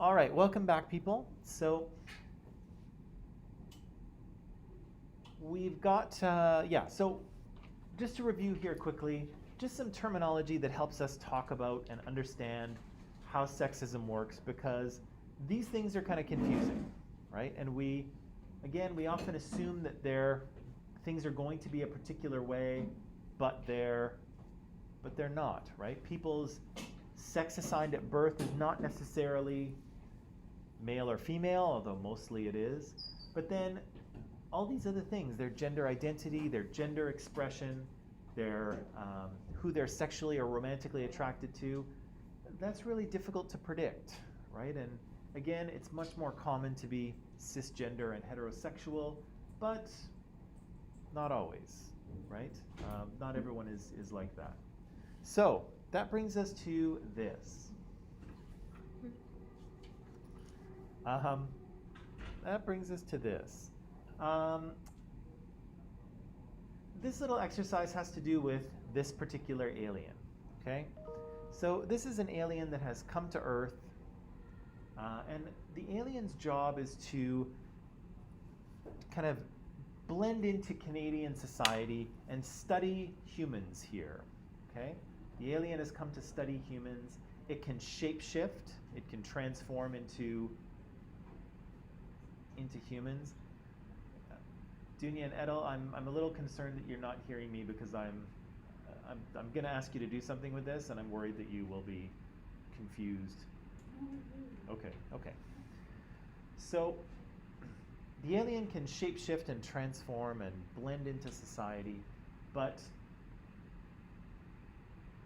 All right, welcome back, people. So we've got, so just to review here quickly, just some terminology that helps us talk about and understand how sexism works, because these things are kind of confusing, right? And we often assume that things are going to be a particular way, but they're not, right? People's sex assigned at birth is not necessarily male or female, although mostly it is. But then all these other things, their gender identity, their gender expression, their who they're sexually or romantically attracted to, that's really difficult to predict, right? And again, it's much more common to be cisgender and heterosexual, but not always, right? Not everyone is like that. So that brings us to this. That brings us to this. This little exercise has to do with this particular alien, okay? So this is an alien that has come to Earth, and the alien's job is to kind of blend into Canadian society and study humans here, okay? The alien has come to study humans. It can shapeshift. It can transform into humans. Dunya and Edel, I'm a little concerned that you're not hearing me, because I'm going to ask you to do something with this, and I'm worried that you will be confused. Okay. So the alien can shapeshift and transform and blend into society, but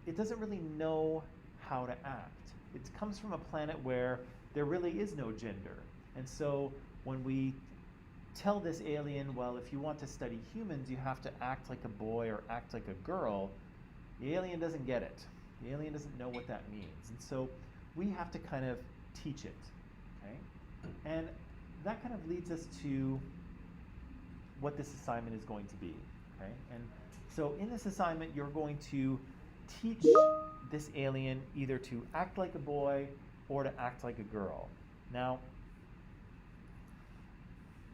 it doesn't really know how to act. It comes from a planet where there really is no gender. And so when we tell this alien, well, if you want to study humans, you have to act like a boy or act like a girl, the alien doesn't get it. The alien doesn't know what that means. And so we have to kind of teach it, okay? And that kind of leads us to what this assignment is going to be, okay? And so in this assignment, you're going to teach this alien either to act like a boy or to act like a girl. Now,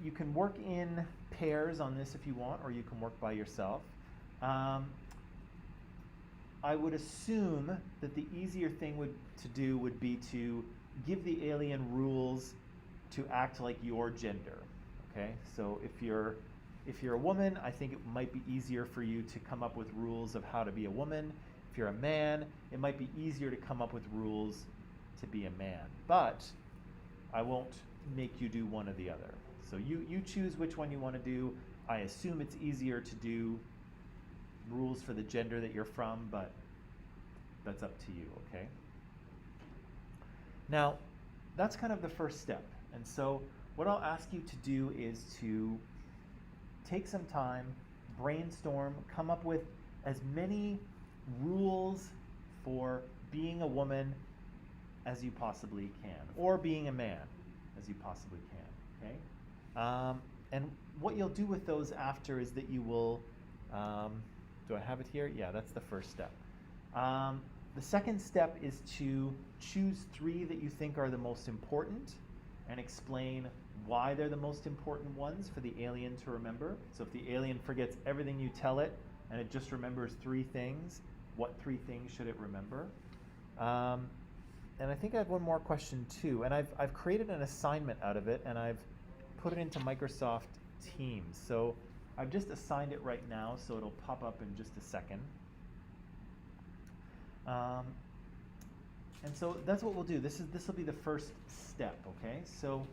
you can work in pairs on this if you want, or you can work by yourself. I would assume that the easier thing to do would be to give the alien rules to act like your gender, okay? So if you're a woman, I think it might be easier for you to come up with rules of how to be a woman. If you're a man, it might be easier to come up with rules to be a man. But I won't make you do one or the other. So you choose which one you want to do. I assume it's easier to do rules for the gender that you're from, but that's up to you, okay? Now, that's kind of the first step. And so what I'll ask you to do is to take some time, brainstorm, come up with as many rules for being a woman as you possibly can, or being a man as you possibly can, okay? And what you'll do with those after is that you will, do I have it here? Yeah, that's the first step. The second step is to choose 3 that you think are the most important and explain why they're the most important ones for the alien to remember. So if the alien forgets everything you tell it and it just remembers 3 things, what 3 things should it remember? And I think I have one more question too, and I've created an assignment out of it, and I've put it into Microsoft Teams. So I've just assigned it right now, so it'll pop up in just a second. And so that's what we'll do. This will be the first step, okay? So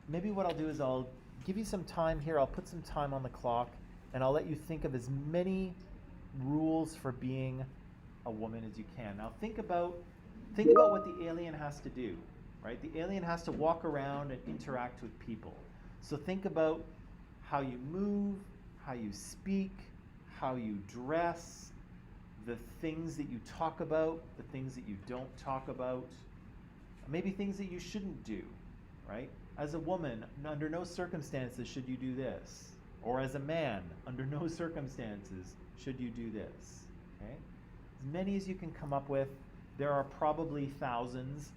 maybe what I'll do is I'll give you some time here. I'll put some time on the clock, and I'll let you think of as many rules for being a woman as you can. Now think about what the alien has to do, right? The alien has to walk around and interact with people. So think about how you move, how you speak, how you dress, the things that you talk about, the things that you don't talk about, maybe things that you shouldn't do, right? As a woman, under no circumstances should you do this. Or as a man, under no circumstances should you do this, okay? As many as you can come up with. There are probably thousands,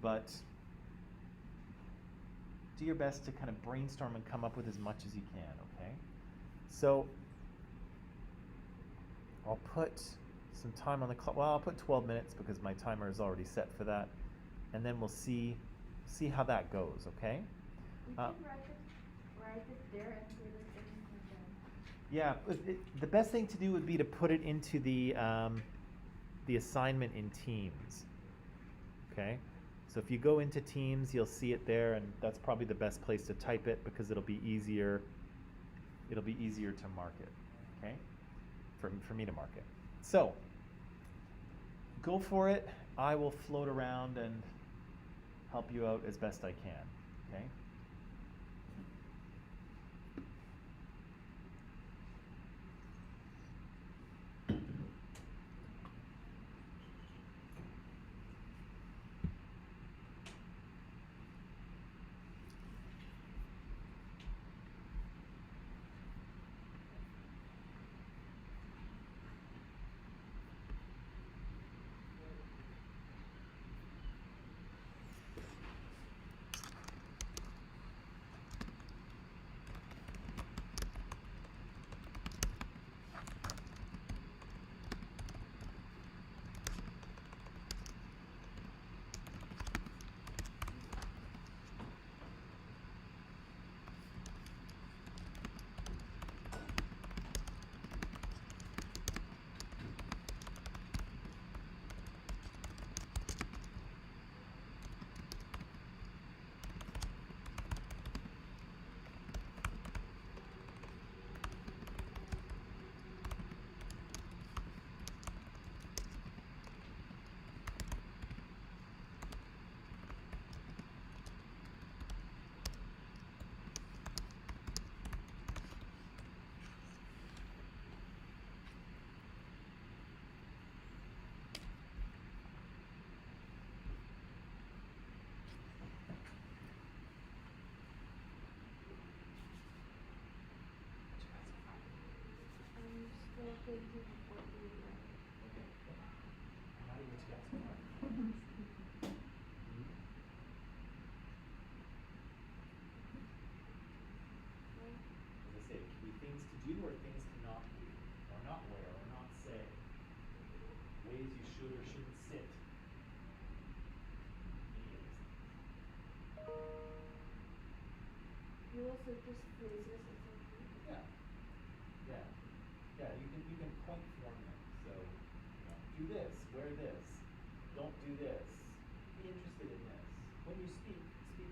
but do your best to kind of brainstorm and come up with as much as you can, okay? So I'll put some time on the clock. Well, I'll put 12 minutes because my timer is already set for that. And then we'll see how that goes, okay? We can write it there and put it in Yeah, the best thing to do would be to put it into the assignment in Teams, okay? So if you go into Teams, you'll see it there, and that's probably the best place to type it because it'll be easier. It'll be easier to mark it, okay? For me to mark it. So go for it. I will float around and help you out as best I can, okay? still thinking what we write. As I say, it can be things to do or things to not do, or not wear, or not say. Ways you should or shouldn't sit. Any of those things. You also just phrases or something. Yeah. Yeah. Yeah, you can point form them. So, do this, wear this, don't do this, be interested in this. When you speak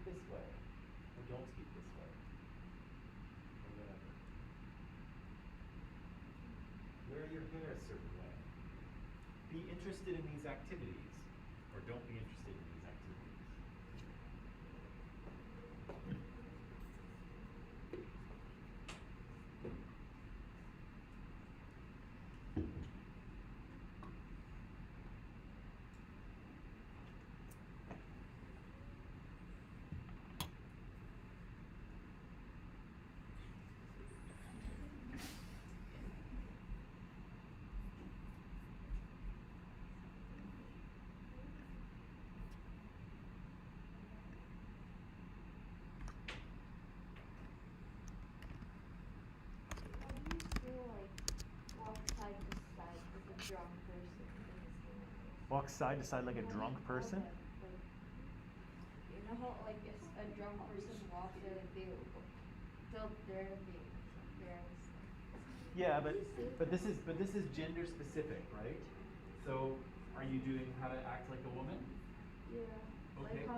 this way, or don't speak this way. Or whatever. Wear your hair a certain way. Be interested in these activities, or don't be interested in these activities. How do you feel like walk side to side with a drunk person? Walk side to side like a drunk person? Like, you know how like if a drunk person walks there, like they tilt their Yeah, but this is gender specific, right? So are you doing how to act like a woman? yeah. Okay. Like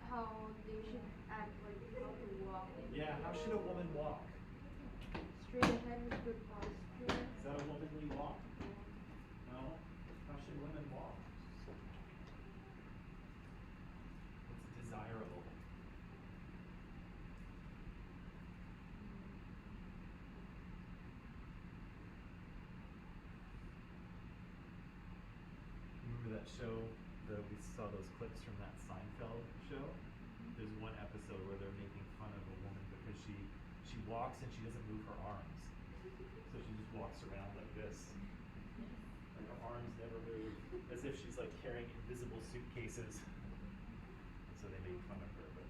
how they should act, like how to walk. Yeah, how should a woman walk? Straight ahead with good posture. Is that a womanly walk? No. How should women walk? What's desirable? Remember that show that we saw those clips from that Seinfeld show? There's one episode where they're making fun of a woman because she walks and she doesn't move her arms. So she just walks around like this. Like her arms never move, as if she's like carrying invisible suitcases. And so they make fun of her. But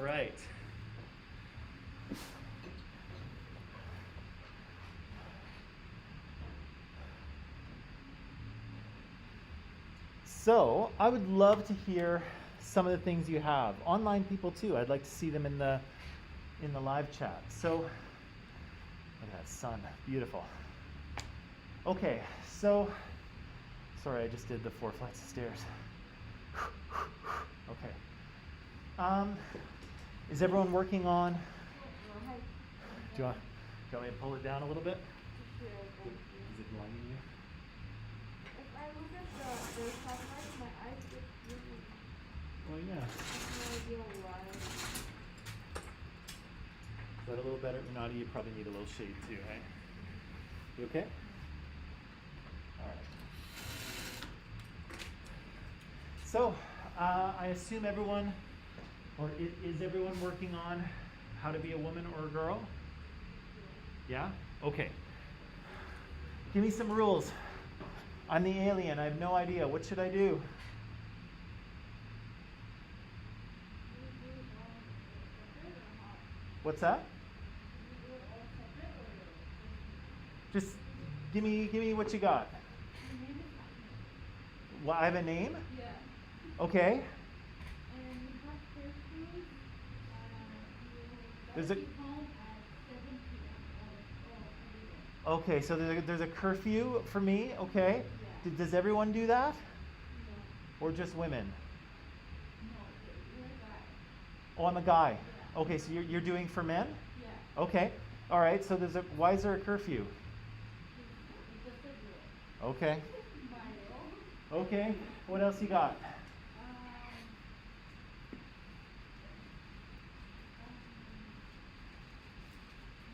right. So I would love to hear some of the things you have. Online people too. I'd like to see them in the live chat. So look at that sun. Beautiful. Okay, so sorry, I just did the 4 flights of stairs. Okay. Is everyone working on? Do you want me to pull it down a little bit? Sure, thank Is you. it blinding you? If I look at the sunlight, my eyes get really. Well, yeah. I have no idea why. Is that a little better? Renata, you probably need a little shade too, hey? You okay? All right. So, I assume everyone, or is everyone working on how to be a woman or a girl? Yeah? Okay. Give me some rules. I'm the alien. I have no idea. What should I do? What's that? Just give me what you got. Well, I have a name? Yeah. Okay. And we have curfews. There's a- Be home at 7 p.m. Okay, so there's a curfew for me, okay? Yeah. Does everyone do that? No. Or just women? No, you're a guy. Oh, I'm a guy. Yeah. Okay, so you're doing for men? Yeah. Okay. All right, so why is there a curfew? It's just a rule. Okay. My rule. Okay. What else you got?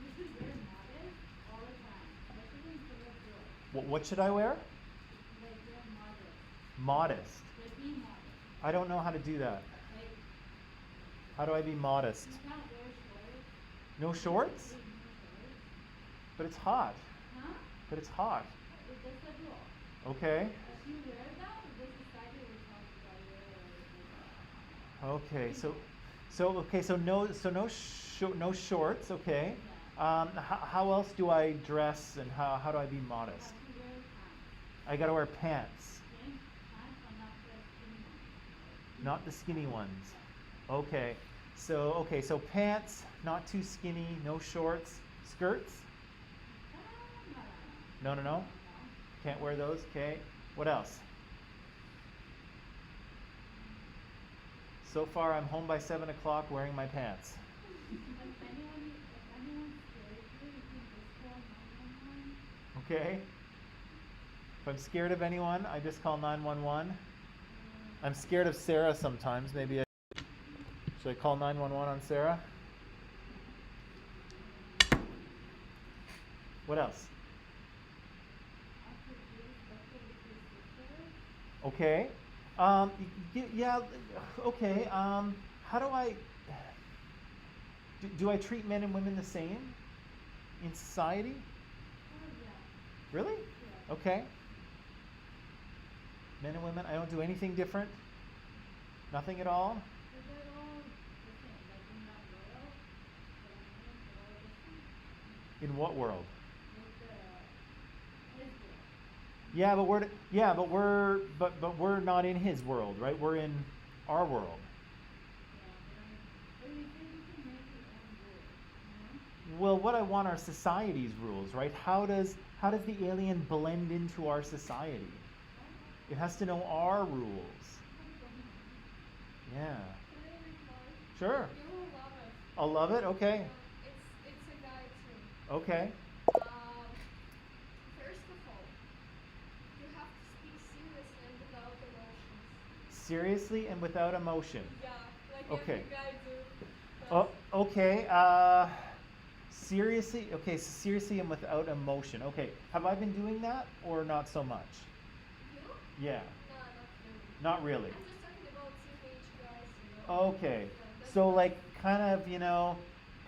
You should wear modest all the time, especially in front of girls. What should I wear? Like wear modest. Modest. Like be modest. I don't know how to do that. Like How do I be modest? you can't wear shorts. No shorts? Big no shorts. But it's hot. Huh? But it's hot. It's just a rule. Okay. If you wear that, the society will talk about you. Okay. So no shorts. Okay. Yeah. How else do I dress and how do I be You modest? have to wear pants. I gotta wear pants, Okay? Pants are not the skinny ones. not the skinny ones. Okay. So pants, not too skinny, no shorts, skirts. No. No. Can't wear those. Okay. What else? So far, I'm home by 7 o'clock wearing my pants. If anyone's scared of you, you can just call 911. Okay. If I'm scared of anyone, I just call 911. I'm scared of Sarah sometimes. Maybe should I call 911 on Sarah? What else? After you, especially with your sister. Okay. Yeah. Okay. How do I? Do I treat men and women the same in society? Oh, yeah. Really? Yeah. Okay. Men and women, I don't do anything different. Nothing at all. But they're all the same. Like in that world, the women are all the same. In what world? Like his world. But we're not in his world, right? We're in our world. Yeah, but you think you can make your own rules, you know? Well, what I want are society's rules, right? How does the alien blend into our society? It has to know our rules. Yeah. Can I reply? Sure. You will love it. I'll love it. Okay. It's a guy too. Okay. First of all, you have to speak seriously and without emotions. Seriously and without emotion. Yeah, like Okay. every guy do. Oh, okay. Seriously. Okay. So seriously and without emotion. Okay. Have I been doing that or not so much? You? Yeah. Nah, not really. Not really. I'm just talking about teenage guys, you know. Okay. That's So not- like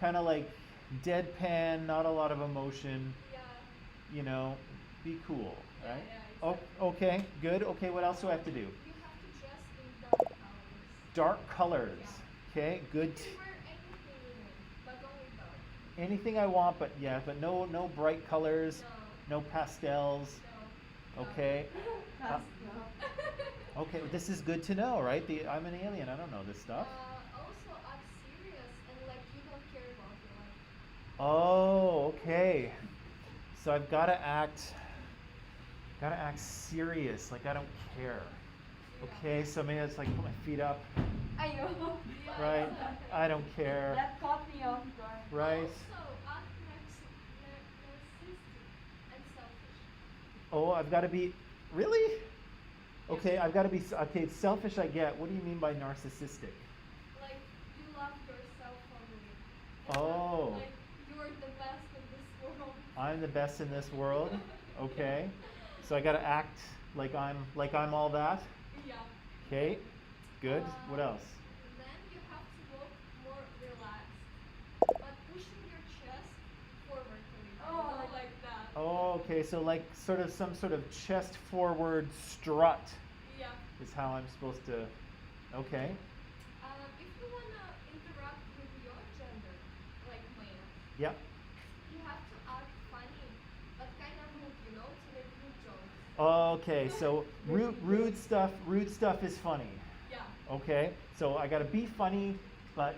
kind of like deadpan, not a lot of emotion, Yeah. Be cool, Yeah, right? yeah, exactly. Okay, good. Okay, what else do I have to do? You have to dress in dark colors. Dark colors. Yeah. Okay, good. You can wear Anything I want, but no bright colors, No. no pastels. No. Okay. Pass. Okay, this is good to know, right? I'm an alien. I don't know this stuff. Also act serious and like you don't care about your life. Oh, okay. So I've gotta act serious, like I don't care. Yeah. Okay, so maybe it's like put my feet up, I know. Yeah, right? exactly. I don't care, That caught me off guard. right? Also act narcissistic and selfish. Oh, I've got to be, really? Okay, I've got to be, okay, selfish I get. What do you mean by narcissistic? Like you love yourself only. Oh. Like you're the best in this world. I'm the best in this world. Okay. So I got to act like I'm all that. Yeah. Okay. Good. What else? Then you have to look more relaxed, but pushing your chest forward a little. Oh, Like that. Oh, okay. So like some sort of chest forward strut Yeah. is how I'm supposed to. Okay. If you wanna interact with your gender, like male, Yep. you have to act funny, but kind of rude, to make rude jokes. Okay. So rude stuff is funny. Yeah. Okay. So I got to be funny, but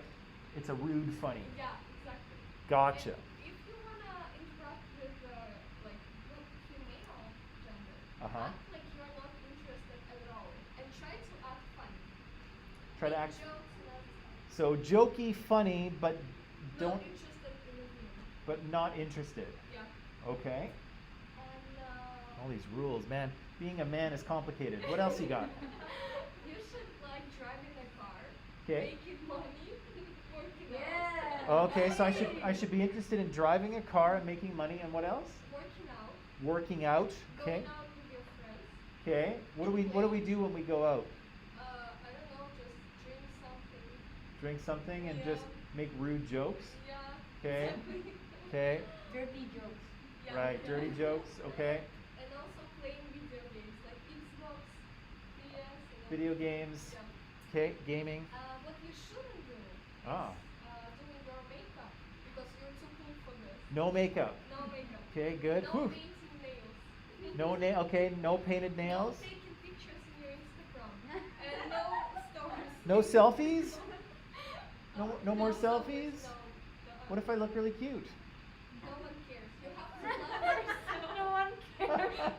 it's a rude funny. Yeah, exactly. Gotcha. And if you wanna interact with like the female gender, Uh-huh. act like you're not interested at all, and try to act funny. Try to Make act. jokes and all this stuff. So jokey, funny, but Not don't, interested in the view. but not interested. Yeah. Okay. And All these rules, man. Being a man is complicated. What else you got? you should like driving a car, 'Kay. making money, working Yeah. out. Okay, so I should be interested in driving a car and making money, and what else? Working out. Working out. Okay. Going out with your friends. Okay. What do we do when we go out? I don't know, just drink something. Drink something and Yeah. just make rude jokes. Yeah. Okay. Exactly. Okay. Dirty jokes. Yeah. Right. Dirty jokes. Okay. And also playing video games like Xbox, PS. Video games. Yeah. Okay. Gaming. What you shouldn't do is Ah. doing your makeup because you're too cool for this. No makeup. No makeup. Okay. Good. No Whew. painting nails. No Okay. No painted nails. No taking pictures in your Instagram. And no stories. No selfies. No more selfies, selfies? No. What if I look really cute? No one cares. You have to love yourself. No one cares.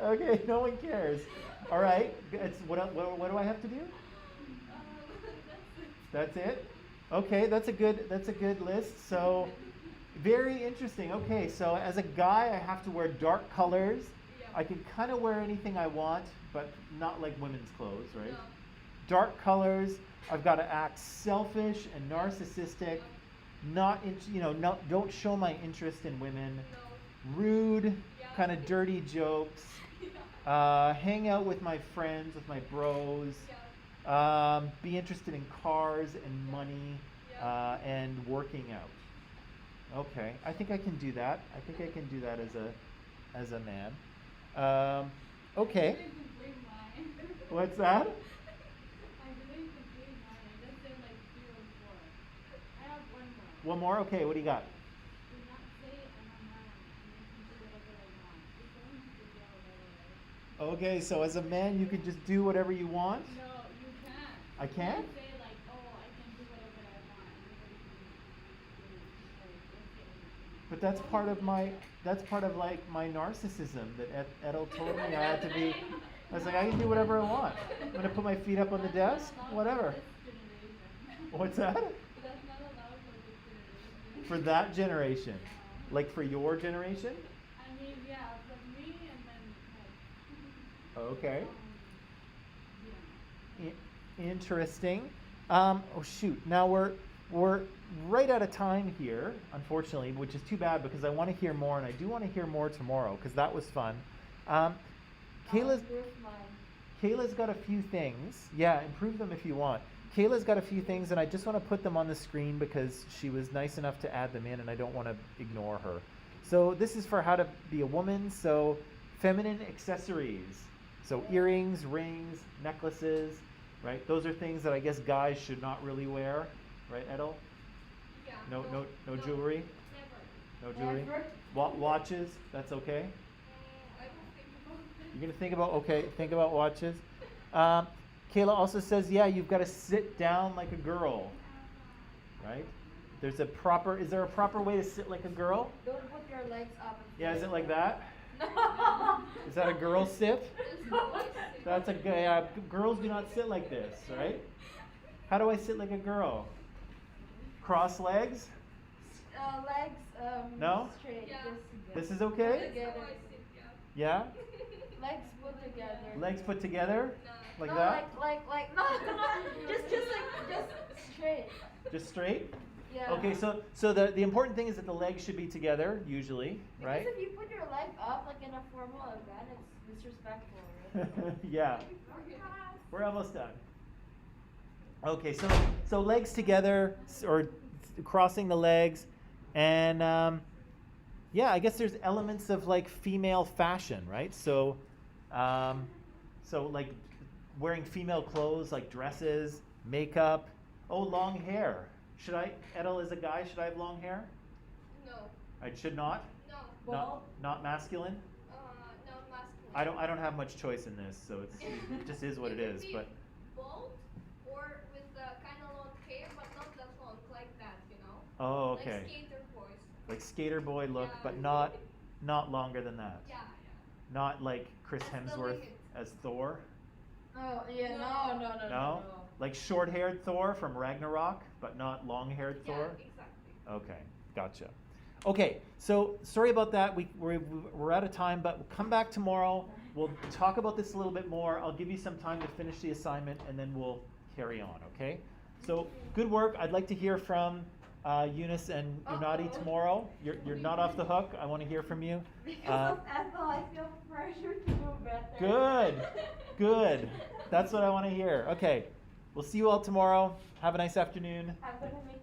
Okay, no one cares. All right. It's what do I have to do? That's it. That's it. Okay, that's a good list. So very interesting. Okay, so as a guy, I have to wear dark colors. Yeah. I can kind of wear anything I want, but not like women's clothes, right? No. Dark colors. I've got to act selfish and narcissistic. Don't show my interest in women. No. Rude, Yeah. kind of dirty jokes. Yeah. Hang out with my friends, with my bros. Yeah. Be interested in cars and money, Yeah. and working out. Okay, I think I can do that. I think I can do that as a man. Okay. I didn't complete mine. What's that? I didn't complete mine. I just did like 3 or 4. I have one more. One more. Okay, what do you got? Do not say I'm a man and I can do whatever I want. It's only to yell right away. Okay, so as a man, you can just do whatever you want. No, you can't. I You can't? say like, oh, I can do whatever I want. Nobody can really, like, don't say anything. But that's part of like my narcissism that Edel told me I had to be. I was like, I can do whatever I want. I'm gonna put my feet up on the desk, whatever. What's that? That's not allowed for this generation. For that generation, like for your generation? I mean, yeah, for me and then like. Okay. Yeah. Interesting. Oh shoot! Now we're right out of time here, unfortunately, which is too bad because I want to hear more, and I do want to hear more tomorrow because that was fun. Kayla's Kayla's got a few things. Yeah, improve them if you want. Kayla's got a few things, and I just want to put them on the screen because she was nice enough to add them in, and I don't want to ignore her. So this is for how to be a woman. So feminine accessories. So earrings, rings, necklaces, right? Those are things that I guess guys should not really wear, right, Edel? Yeah. No jewelry. Never. No jewelry. Never. Watches. That's okay. I don't think about that. You're gonna think about think about watches. Kayla also says, yeah, you've got to sit down like a girl, right? Is there a proper way to sit like a girl? Don't put your legs up. Yeah, is it like that? No. Is that a girl sit? No. That's a good. Girls do not sit like this, right? How do I sit like a girl? Cross legs? Legs No? straight. Yeah. Just This is okay? That's how I sit, yeah. Yeah? legs put together. Legs put together? No. Like no, that? like no, just straight. Just straight? Yeah. Okay, so the important thing is that the legs should be together, usually, right? Because if you put your leg up like in a formal event, it's disrespectful, right? Yeah. Okay. We're almost done. Okay, so legs together or crossing the legs, and yeah, I guess there's elements of like female fashion, right? So like wearing female clothes like dresses, makeup. Oh, long hair. Should I, Edel, as a guy, should I have long hair? No. I should not. No. Bald? Not masculine. No masculine. I don't have much choice in this, so it just is what it can is. be But bald or with the kind of long hair, but not that long, like that, you know. oh, okay. Like skater boys. Like skater boy look, Yeah. but not longer than that. Yeah. Not like Chris That's the Hemsworth limit. as Thor. Oh yeah, No. No? Like short-haired Thor from Ragnarok, but not long-haired Yeah, Thor. exactly. Okay, gotcha. Okay, so sorry about that. We're out of time, but we'll come back tomorrow. We'll talk about this a little bit more. I'll give you some time to finish the assignment, and then we'll carry on. Okay? So good work. I'd like to hear from Eunice and Unati tomorrow. You're not off the hook. I want to hear from you. Because of Ethel, I feel pressure to do better. Good, good. That's what I want to hear. Okay, we'll see you all tomorrow. Have a nice afternoon. I'm gonna make